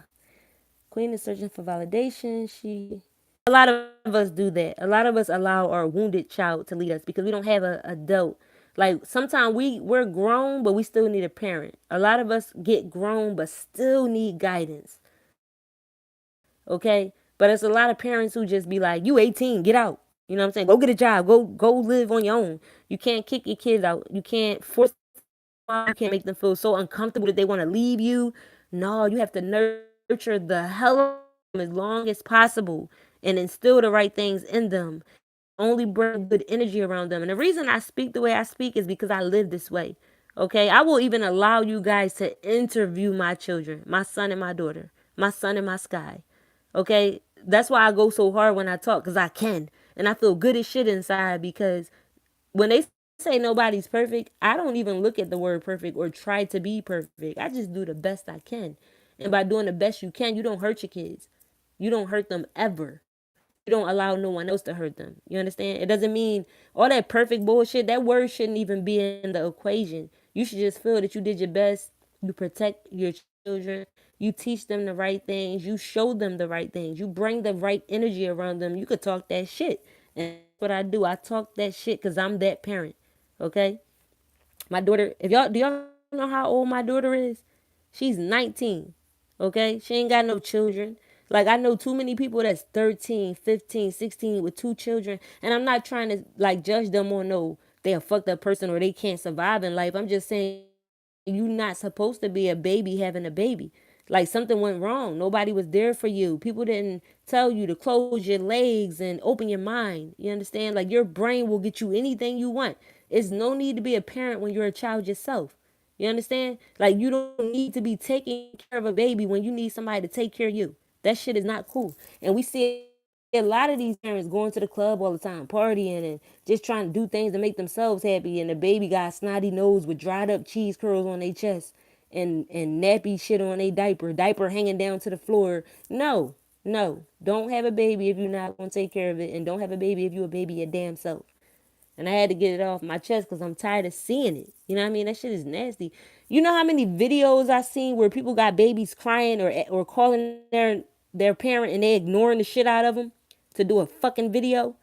Queen is searching for validation. A lot of us do that. A lot of us allow our wounded child to lead us because we don't have a adult. Like sometimes we're grown, but we still need a parent. A lot of us get grown, but still need guidance. Okay, but it's a lot of parents who just be like, "You 18, get out." You know what I'm saying? Go get a job. Go live on your own. You can't kick your kids out. You can't force them. You can't make them feel so uncomfortable that they want to leave you. No, you have to nurture the hell out of them as long as possible and instill the right things in them. Only bring good energy around them. And the reason I speak the way I speak is because I live this way. Okay, I will even allow you guys to interview my children, my son and my daughter, my son and my sky. Okay, that's why I go so hard when I talk, because I can. And I feel good as shit inside because when they say nobody's perfect, I don't even look at the word perfect or try to be perfect. I just do the best I can. And by doing the best you can, you don't hurt your kids. You don't hurt them ever. You don't allow no one else to hurt them. You understand? It doesn't mean all that perfect bullshit. That word shouldn't even be in the equation. You should just feel that you did your best. You protect your children. You teach them the right things. You show them the right things. You bring the right energy around them. You could talk that shit. And that's what I do. I talk that shit because I'm that parent. Okay? My daughter, if y'all, do y'all know how old my daughter is? She's 19. Okay? She ain't got no children. Like, I know too many people that's 13, 15, 16 with two children. And I'm not trying to, like, judge them or no, they a fucked up person or they can't survive in life. I'm just saying, you're not supposed to be a baby having a baby. Like, something went wrong. Nobody was there for you. People didn't tell you to close your legs and open your mind. You understand? Like, your brain will get you anything you want. It's no need to be a parent when you're a child yourself. You understand? Like, you don't need to be taking care of a baby when you need somebody to take care of you. That shit is not cool. And we see a lot of these parents going to the club all the time, partying and just trying to do things to make themselves happy. And the baby got a snotty nose with dried up cheese curls on their chest and nappy shit on their diaper hanging down to the floor. No, no, don't have a baby if you're not gonna take care of it, and don't have a baby if you a baby your damn self. And I had to get it off my chest because I'm tired of seeing it. You know what I mean? That shit is nasty. You know how many videos I seen where people got babies crying or calling their parent and they ignoring the shit out of them to do a fucking video?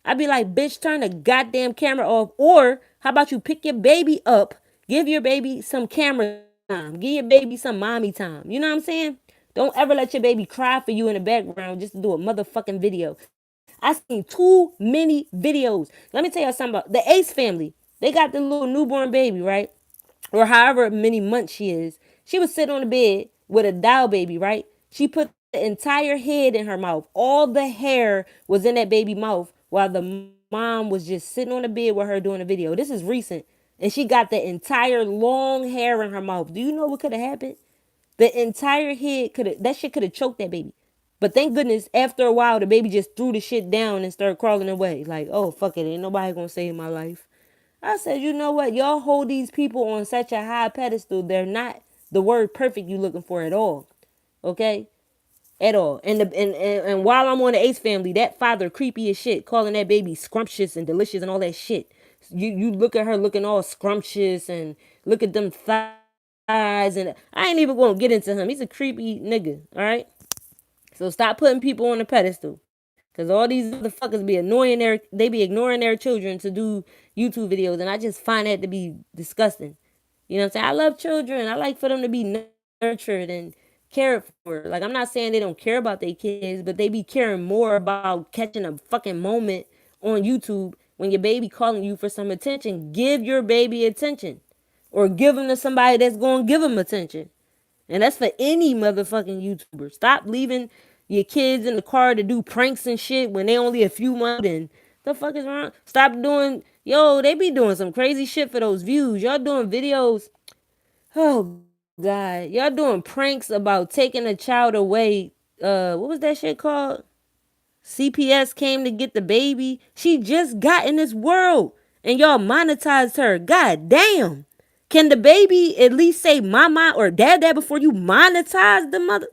I'd be like, bitch, turn the goddamn camera off. Or how about you pick your baby up, give your baby some camera time, give your baby some mommy time. You know what I'm saying? Don't ever let your baby cry for you in the background just to do a motherfucking video. I seen too many videos. Let me tell you something about the Ace family. They got the little newborn baby, right? Or however many months she is. She was sitting on the bed with a doll baby, right? She put the entire head in her mouth. All the hair was in that baby mouth while the mom was just sitting on the bed with her doing a video. This is recent. And she got the entire long hair in her mouth. Do you know what could have happened? The entire head that shit could have choked that baby. But thank goodness, after a while, the baby just threw the shit down and started crawling away. Like, oh, fuck it. Ain't nobody gonna save my life. I said, you know what? Y'all hold these people on such a high pedestal. They're not the word perfect you looking for at all. Okay? At all. And while I'm on the Ace family, that father creepy as shit, calling that baby scrumptious and delicious and all that shit. You look at her looking all scrumptious and look at them thighs, and I ain't even gonna get into him. He's a creepy nigga, all right? So stop putting people on the pedestal. Cause all these motherfuckers be they be ignoring their children to do YouTube videos, and I just find that to be disgusting. You know what I'm saying? I love children. I like for them to be nurtured and cared for. Like, I'm not saying they don't care about their kids, but they be caring more about catching a fucking moment on YouTube when your baby calling you for some attention. Give your baby attention, or give them to somebody that's gonna give them attention. And that's for any motherfucking YouTuber. Stop leaving your kids in the car to do pranks and shit when they only a few months in. The fuck is wrong? Stop doing Yo, they be doing some crazy shit for those views. Y'all doing videos. Oh God, y'all doing pranks about taking a child away. What was that shit called? CPS came to get the baby. She just got in this world, and y'all monetized her. God damn. Can the baby at least say mama or dad before you monetize the mother?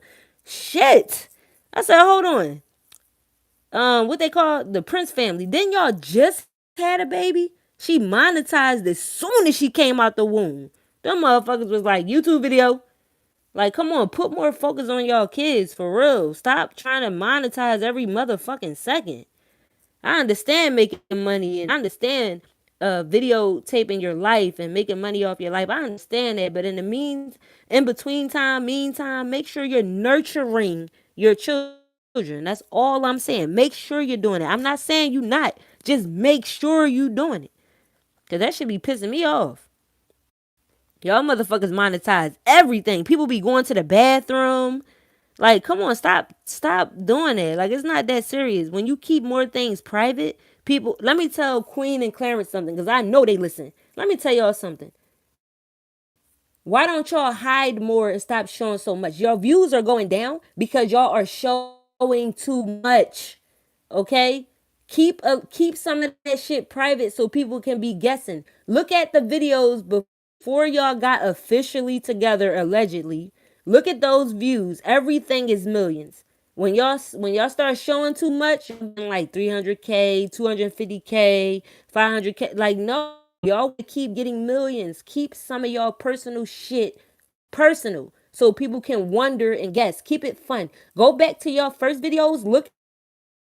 Shit. I said, hold on. What they call the Prince family. Didn't y'all just had a baby? She monetized as soon as she came out the womb. Them motherfuckers was like, YouTube video. Like, come on, put more focus on y'all kids for real. Stop trying to monetize every motherfucking second. I understand making money and I understand videotaping your life and making money off your life. I understand that, but in between time, meantime, make sure you're nurturing your children. That's all I'm saying. Make sure you're doing it. I'm not saying you not. Just make sure you doing it. Cause that should be pissing me off. Y'all motherfuckers monetize everything. People be going to the bathroom. Like, come on, stop doing that. Like, it's not that serious. When you keep more things private, people. Let me tell Queen and Clarence something, cause I know they listen. Let me tell y'all something. Why don't y'all hide more and stop showing so much? Your views are going down because y'all are showing too much. Okay? Keep some of that shit private so people can be guessing. Look at the videos before y'all got officially together allegedly. Look at those views. Everything is millions. When y'all start showing too much, like 300K, 250K, 500K, like no, y'all would keep getting millions. Keep some of y'all personal shit personal so people can wonder and guess. Keep it fun. Go back to y'all first videos, look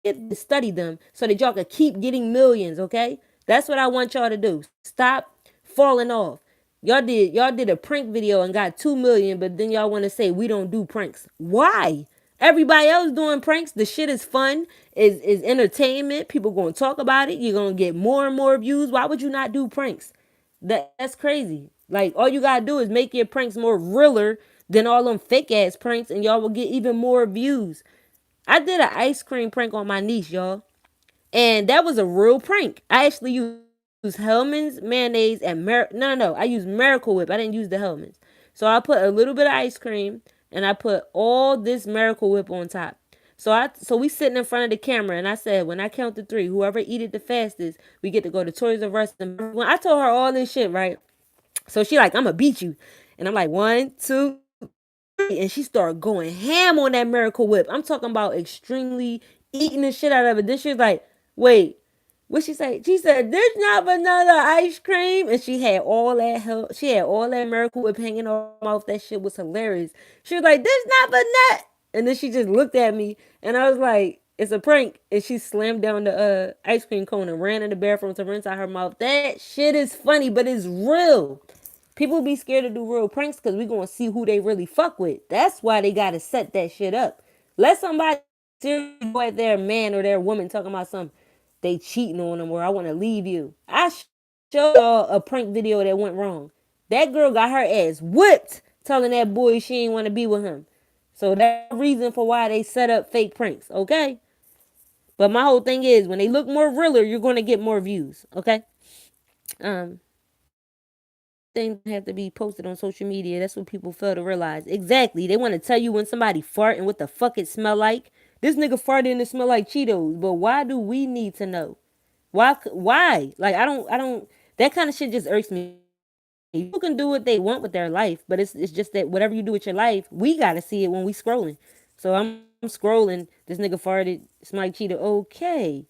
at them, study them so that y'all can keep getting millions, okay? That's what I want y'all to do. Stop falling off. Y'all did a prank video and got 2 million, but then y'all want to say we don't do pranks. Why? Everybody else doing pranks. The shit is fun, is entertainment. People gonna talk about it. You're gonna get more and more views. Why would you not do pranks? That's crazy. Like all you gotta do is make your pranks more realer than all them fake ass pranks, and y'all will get even more views. I did an ice cream prank on my niece, y'all. And that was a real prank. I actually used Hellman's mayonnaise and no. I used Miracle Whip. I didn't use the Hellman's. So I put a little bit of ice cream and I put all this Miracle Whip on top. So we sitting in front of the camera and I said, when I count to three, whoever eat it the fastest, we get to go to Toys R Us. And when I told her all this shit, right? So she like, I'm gonna beat you. And I'm like, 1, 2, 3. And she started going ham on that Miracle Whip. I'm talking about extremely eating the shit out of it. Then she was like, wait, what she say? She said, "There's not another ice cream," and she had all that Miracle Whip hanging off her mouth. That shit was hilarious. She was like, "There's not but nut," and then she just looked at me, and I was like, "It's a prank." And she slammed down the ice cream cone and ran in the bathroom to rinse out her mouth. That shit is funny, but it's real. People be scared to do real pranks because we gonna see who they really fuck with. That's why they gotta set that shit up. Let somebody seriously go at their man or their woman talking about something they cheating on them or I want to leave you. I showed y'all a prank video that went wrong. That girl got her ass whipped telling that boy she ain't want to be with him. So that's the reason for why they set up fake pranks, okay? But my whole thing is when they look more realer, you're going to get more views, okay? Things have to be posted on social media. That's what people fail to realize. Exactly. They want to tell you when somebody fart and what the fuck it smell like. This nigga farted and it smell like Cheetos. But why do we need to know? Why? Like I don't that kind of shit just irks me. People can do what they want with their life, but it's just that whatever you do with your life, we gotta see it when we scrolling. So I'm scrolling, this nigga farted, smell like Cheeto. Okay.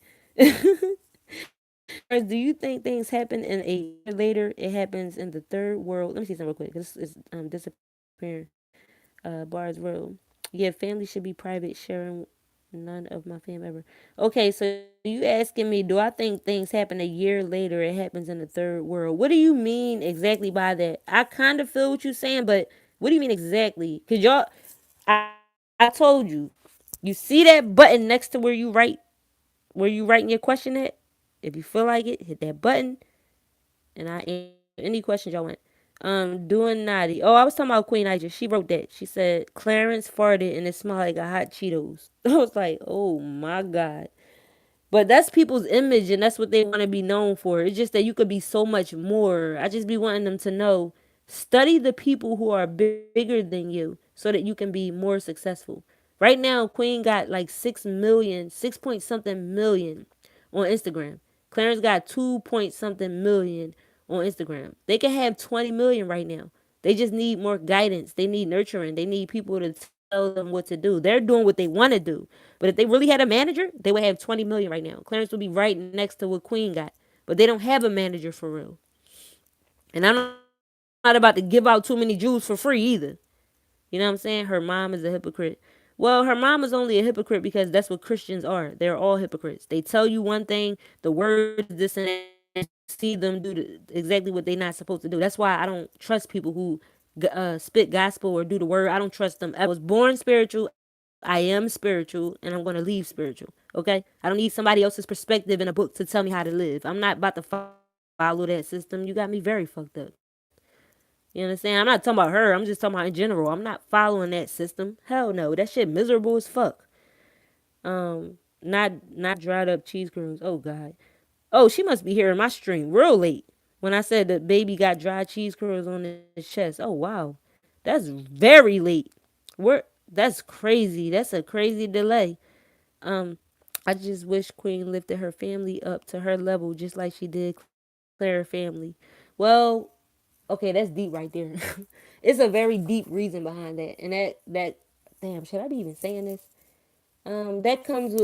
Do you think things happen in a year later? It happens in the third world. Let me see something real quick. This is disappearing. Bars world. Yeah, family should be private. Sharing none of my fam ever. Okay, so you asking me, do I think things happen a year later? It happens in the third world. What do you mean exactly by that? I kind of feel what you're saying, but what do you mean exactly? Cause y'all, I told you, you see that button next to where you writing your question at. If you feel like it, hit that button, and I answer any questions y'all want. Doing naughty. Oh, I was talking about Queen Aja. She wrote that. She said Clarence farted and it smelled like a hot Cheetos. I was like, oh my god. But that's people's image and that's what they want to be known for. It's just that you could be so much more. I just be wanting them to know, study the people who are bigger than you so that you can be more successful. Right now, Queen got like 6 million, 6 point something million on Instagram. Clarence got 2 point something million on Instagram. They can have 20 million right now. They just need more guidance. They need nurturing. They need people to tell them what to do. They're doing what they want to do. But if they really had a manager, they would have 20 million right now. Clarence would be right next to what Queen got. But they don't have a manager for real. And I'm not about to give out too many Jews for free either. You know what I'm saying? Her mom is a hypocrite. Well, her mom is only a hypocrite because that's what Christians are. They're all hypocrites. They tell you one thing, the word is this and that, and you see them do exactly what they're not supposed to do. That's why I don't trust people who spit gospel or do the word. I don't trust them ever. I was born spiritual. I am spiritual, and I'm going to leave spiritual. Okay? I don't need somebody else's perspective in a book to tell me how to live. I'm not about to follow that system. You got me very fucked up. You understand? I'm not talking about her. I'm just talking about in general. I'm not following that system. Hell no. That shit miserable as fuck. Not dried up cheese curls. Oh god. Oh, she must be hearing my stream real late. When I said the baby got dried cheese curls on his chest. Oh wow. That's very late. That's crazy. That's a crazy delay. Um I just wish Queen lifted her family up to her level just like she did Claire family. Well, okay, that's deep right there. It's a very deep reason behind that. And that damn, should I be even saying this? That comes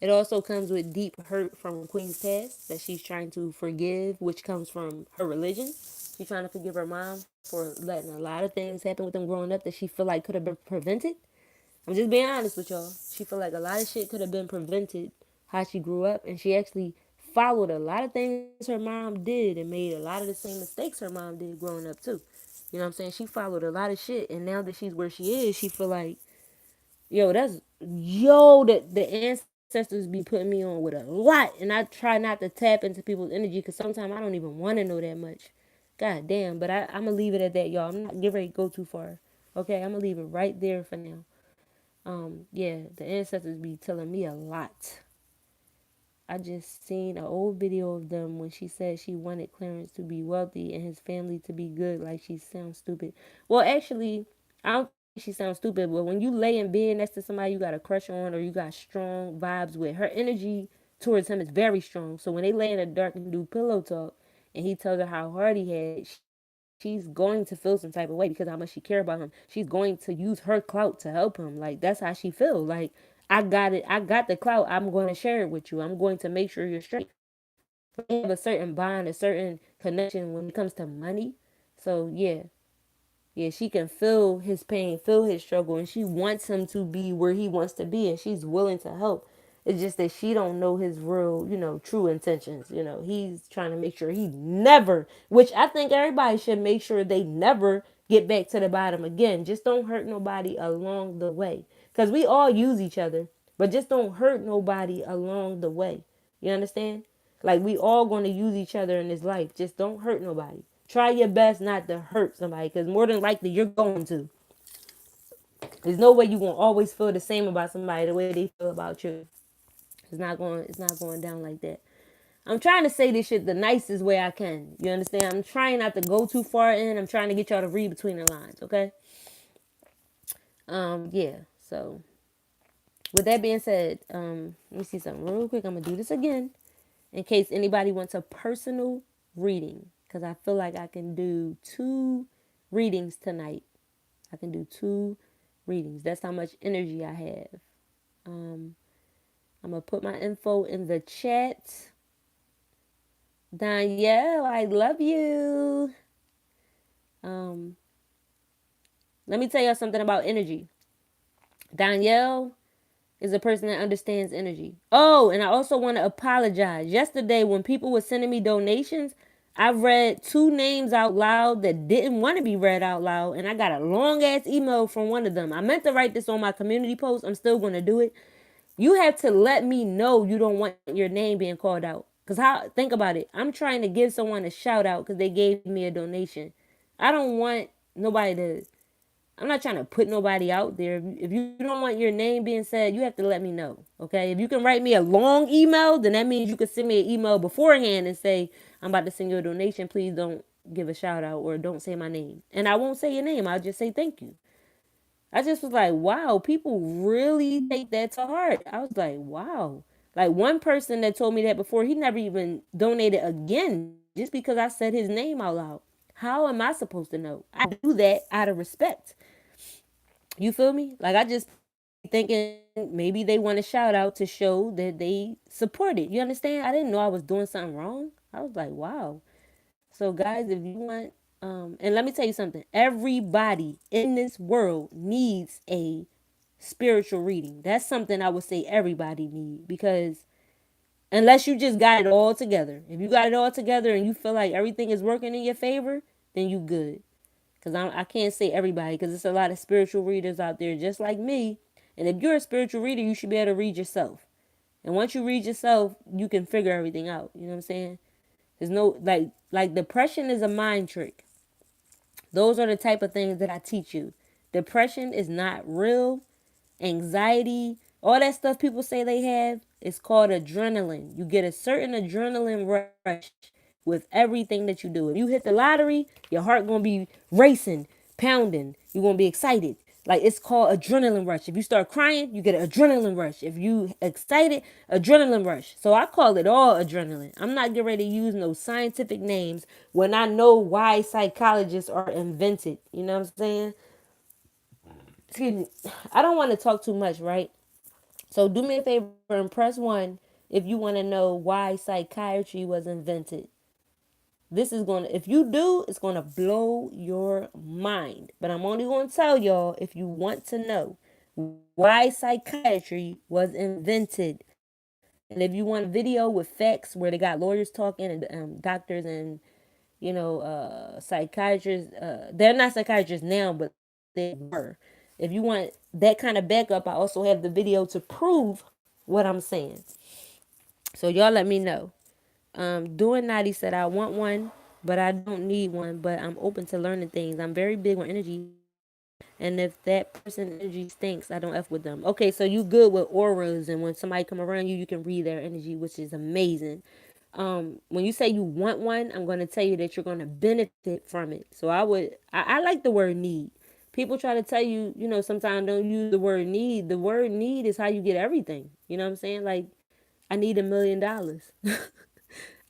it also comes with deep hurt from Queen's past that she's trying to forgive, which comes from her religion. She's trying to forgive her mom for letting a lot of things happen with them growing up that she feel like could have been prevented. I'm just being honest with y'all. She feel like a lot of shit could have been prevented how she grew up, and she actually followed a lot of things her mom did and made a lot of the same mistakes her mom did growing up too. You know what I'm saying? She followed a lot of shit, and now that she's where she is, she feel like, the ancestors be putting me on with a lot, and I try not to tap into people's energy because sometimes I don't even want to know that much. God damn, but I'm gonna leave it at that, y'all. I'm not getting ready to go too far. Okay, I'm gonna leave it right there for now. Yeah, the ancestors be telling me a lot. I just seen an old video of them when she said she wanted Clarence to be wealthy and his family to be good. Like, she sounds stupid. Well, actually, I don't think she sounds stupid, but when you lay in bed next to somebody you got a crush on or you got strong vibes with, her energy towards him is very strong. So when they lay in the dark and do pillow talk and he tells her how hard he had it, she's going to feel some type of way because how much she care about him. She's going to use her clout to help him. Like, that's how she feel. Like, I got it. I got the clout. I'm going to share it with you. I'm going to make sure you're straight. Like, they have a certain bond, a certain connection when it comes to money. So yeah, she can feel his pain, feel his struggle, and she wants him to be where he wants to be, and she's willing to help. It's just that she don't know his real, true intentions. He's trying to make sure he never, which I think everybody should make sure they never get back to the bottom again. Just don't hurt nobody along the way, because we all use each other, but just don't hurt nobody along the way. You understand? Like, we all going to use each other in this life. Just don't hurt nobody. Try your best not to hurt somebody, because more than likely you're going to. There's no way you're going to always feel the same about somebody the way they feel about you. It's not going down like that. I'm trying to say this shit the nicest way I can. You understand? I'm trying not to go too far in. I'm trying to get y'all to read between the lines, okay? Yeah. So with that being said, let me see something real quick. I'm gonna do this again in case anybody wants a personal reading, because I feel like I can do 2 readings tonight. I can do 2 readings. That's how much energy I have. Um, I'm gonna put my info in the chat. Danielle, I love you. Um, Let me tell you something about energy. Danielle is a person that understands energy. Oh, and I also want to apologize. Yesterday, when people were sending me donations, I read 2 names out loud that didn't want to be read out loud, and I got a long ass email from one of them. I meant to write this on my community post. I'm still going to do it. You have to let me know you don't want your name being called out. Think about it. I'm trying to give someone a shout out because they gave me a donation. I don't want nobody to I'm not trying to put nobody out there. If you don't want your name being said, you have to let me know. Okay. If you can write me a long email, then that means you can send me an email beforehand and say, I'm about to send you a donation. Please don't give a shout out or don't say my name. And I won't say your name. I'll just say thank you. I just was like, wow, people really take that to heart. I was like, wow. Like one person that told me that before, he never even donated again just because I said his name out loud. How am I supposed to know? I do that out of respect. You feel me? Like I just thinking maybe they want a shout out to show that they support it. You understand? I didn't know I was doing something wrong. I was like, wow. So guys, if you want, and let me tell you something. Everybody in this world needs a spiritual reading. That's something I would say everybody need because unless you just got it all together. If you got it all together and you feel like everything is working in your favor, then you good. Because I can't say everybody because there's a lot of spiritual readers out there just like me. And if you're a spiritual reader, you should be able to read yourself. And once you read yourself, you can figure everything out. You know what I'm saying? There's no like depression is a mind trick. Those are the type of things that I teach you. Depression is not real. Anxiety, all that stuff people say they have, is called adrenaline. You get a certain adrenaline rush with everything that you do. If you hit the lottery, your heart gonna be racing, pounding. You're gonna be excited. Like it's called adrenaline rush. If you start crying, you get an adrenaline rush. If you excited, adrenaline rush. So I call it all adrenaline. I'm not getting ready to use no scientific names when I know why psychologists are invented. You know what I'm saying? Excuse me. I don't want to talk too much, right? So do me a favor and press one if you want to know why psychiatry was invented. This is going to, if you do, it's going to blow your mind. But I'm only going to tell y'all if you want to know why psychiatry was invented. And if you want a video with facts where they got lawyers talking and doctors and, psychiatrists, they're not psychiatrists now, but they were. If you want that kind of backup, I also have the video to prove what I'm saying. So y'all let me know. Doing Naughty said I want one, but I don't need one. But I'm open to learning things. I'm very big on energy, and if that person energy stinks, I don't f with them. Okay, so you good with auras, and when somebody come around you, you can read their energy, which is amazing. When you say you want one, I'm going to tell you that you're going to benefit from it. So I like the word need. People try to tell you, sometimes don't use the word need. The word need is how you get everything. You know what I'm saying? Like, I need $1 million.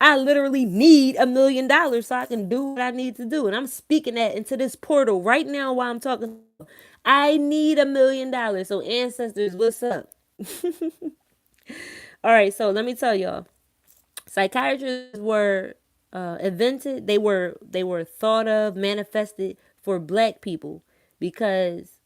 I literally need $1 million so I can do what I need to do. And I'm speaking that into this portal right now while I'm talking. I need $1 million. So ancestors, what's up? All right, so let me tell y'all. Psychiatrists were invented. They were thought of, manifested for black people because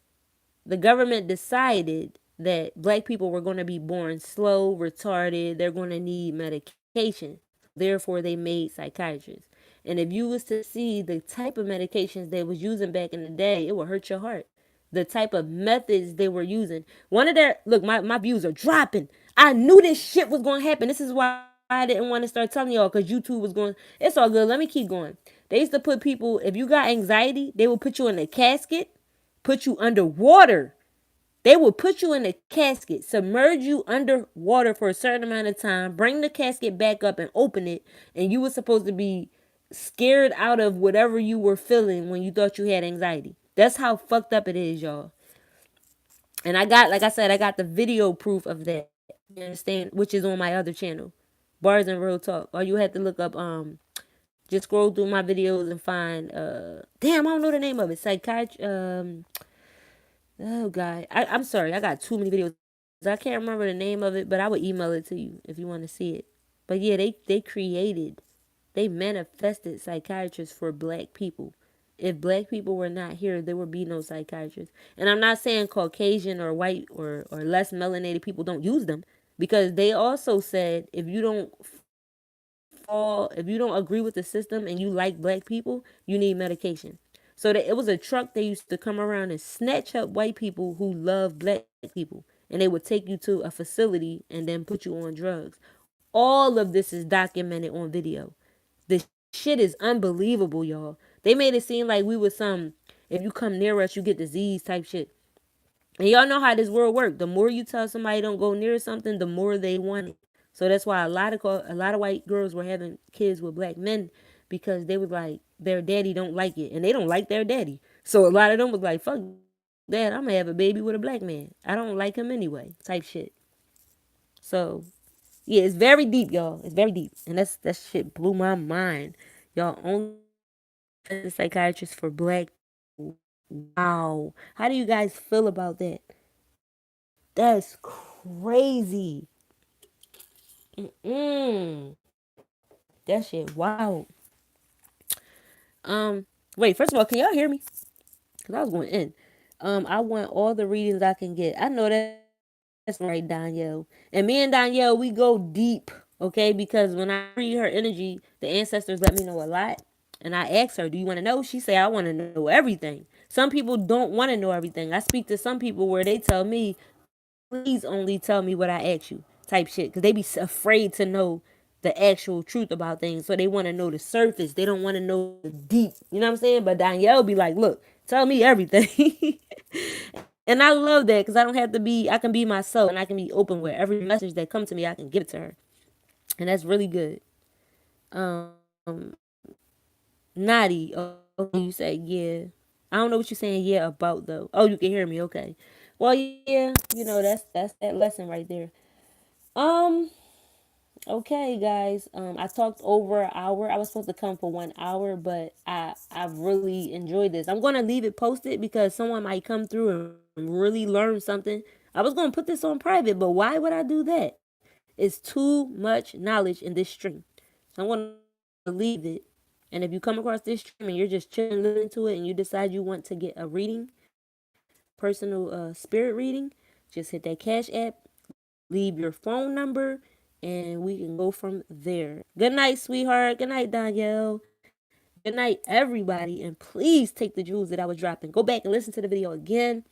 the government decided that black people were going to be born slow, retarded. They're going to need medication. Therefore, they made psychiatrists. And if you was to see the type of medications they was using back in the day, it would hurt your heart. The type of methods they were using. One of their look, my views are dropping. I knew this shit was going to happen. This is why I didn't want to start telling y'all because YouTube was going. It's all good. Let me keep going. They used to put people. If you got anxiety, they would put you in a casket, put you underwater. They will put you in a casket, submerge you underwater for a certain amount of time, bring the casket back up and open it, and you were supposed to be scared out of whatever you were feeling when you thought you had anxiety. That's how fucked up it is, y'all. And I got, like I said, I got the video proof of that. You understand? Which is on my other channel, Bars and Real Talk. Or you had to look up, just scroll through my videos and find, damn, I don't know the name of it. Psychiatry, oh God, I'm sorry. I got too many videos. I can't remember the name of it, but I would email it to you if you want to see it. But yeah, they manifested psychiatrists for black people. If black people were not here, there would be no psychiatrists. And I'm not saying Caucasian or white or less melanated people don't use them, because they also said if you don't agree with the system and you like black people, you need medication. So that it was a truck they used to come around and snatch up white people who love black people, and they would take you to a facility and then put you on drugs. All of this is documented on video. This shit is unbelievable, y'all. They made it seem like we was some If you come near us, you get disease type shit. And y'all know how this world works. The more you tell somebody don't go near something, the more they want it. So that's why a lot of white girls were having kids with black men because they was like their daddy don't like it and they don't like their daddy. So a lot of them was like, "Fuck that, I'm gonna have a baby with a black man. I don't like him anyway." Type shit. So yeah, it's very deep, y'all. It's very deep, and that shit blew my mind. Y'all only a psychiatrist for black. Wow, how do you guys feel about that? That's crazy. Mm, that shit. Wow. Um, wait. First of all, can y'all hear me? Cause I was going in. I want all the readings I can get. I know that's right, Danielle. And me and Danielle, we go deep, okay? Because when I read her energy, the ancestors let me know a lot. And I asked her, "Do you want to know?" She said, "I want to know everything." Some people don't want to know everything. I speak to some people where they tell me, "Please only tell me what I ask you," type shit, because they be afraid to know the actual truth about things. So they want to know the surface. They don't want to know the deep. You know what I'm saying? But Danielle be like, "Look, tell me everything." And I love that because I don't have to be, I can be myself and I can be open with every message that comes to me. I can give it to her. And that's really good. Um, Naughty. Oh, you say, yeah. I don't know what you're saying, yeah, about though. Oh, you can hear me. Okay. Well, yeah, that's that lesson right there. Um, Okay, guys. I talked over an hour. I was supposed to come for 1 hour, but I really enjoyed this. I'm gonna leave it posted because someone might come through and really learn something. I was gonna put this on private, but why would I do that? It's too much knowledge in this stream. So I'm gonna leave it. And if you come across this stream and you're just chilling, listening to it, and you decide you want to get a reading, personal spirit reading, just hit that Cash App, leave your phone number, and we can go from there. Good night, sweetheart. Good night, Danielle. Good night, everybody. And please take the jewels that I was dropping. Go back and listen to the video again.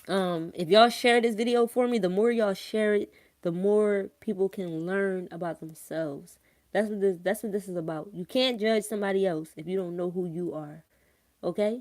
If y'all share this video for me, the more y'all share it, the more people can learn about themselves. That's what this is about. You can't judge somebody else if you don't know who you are. Okay?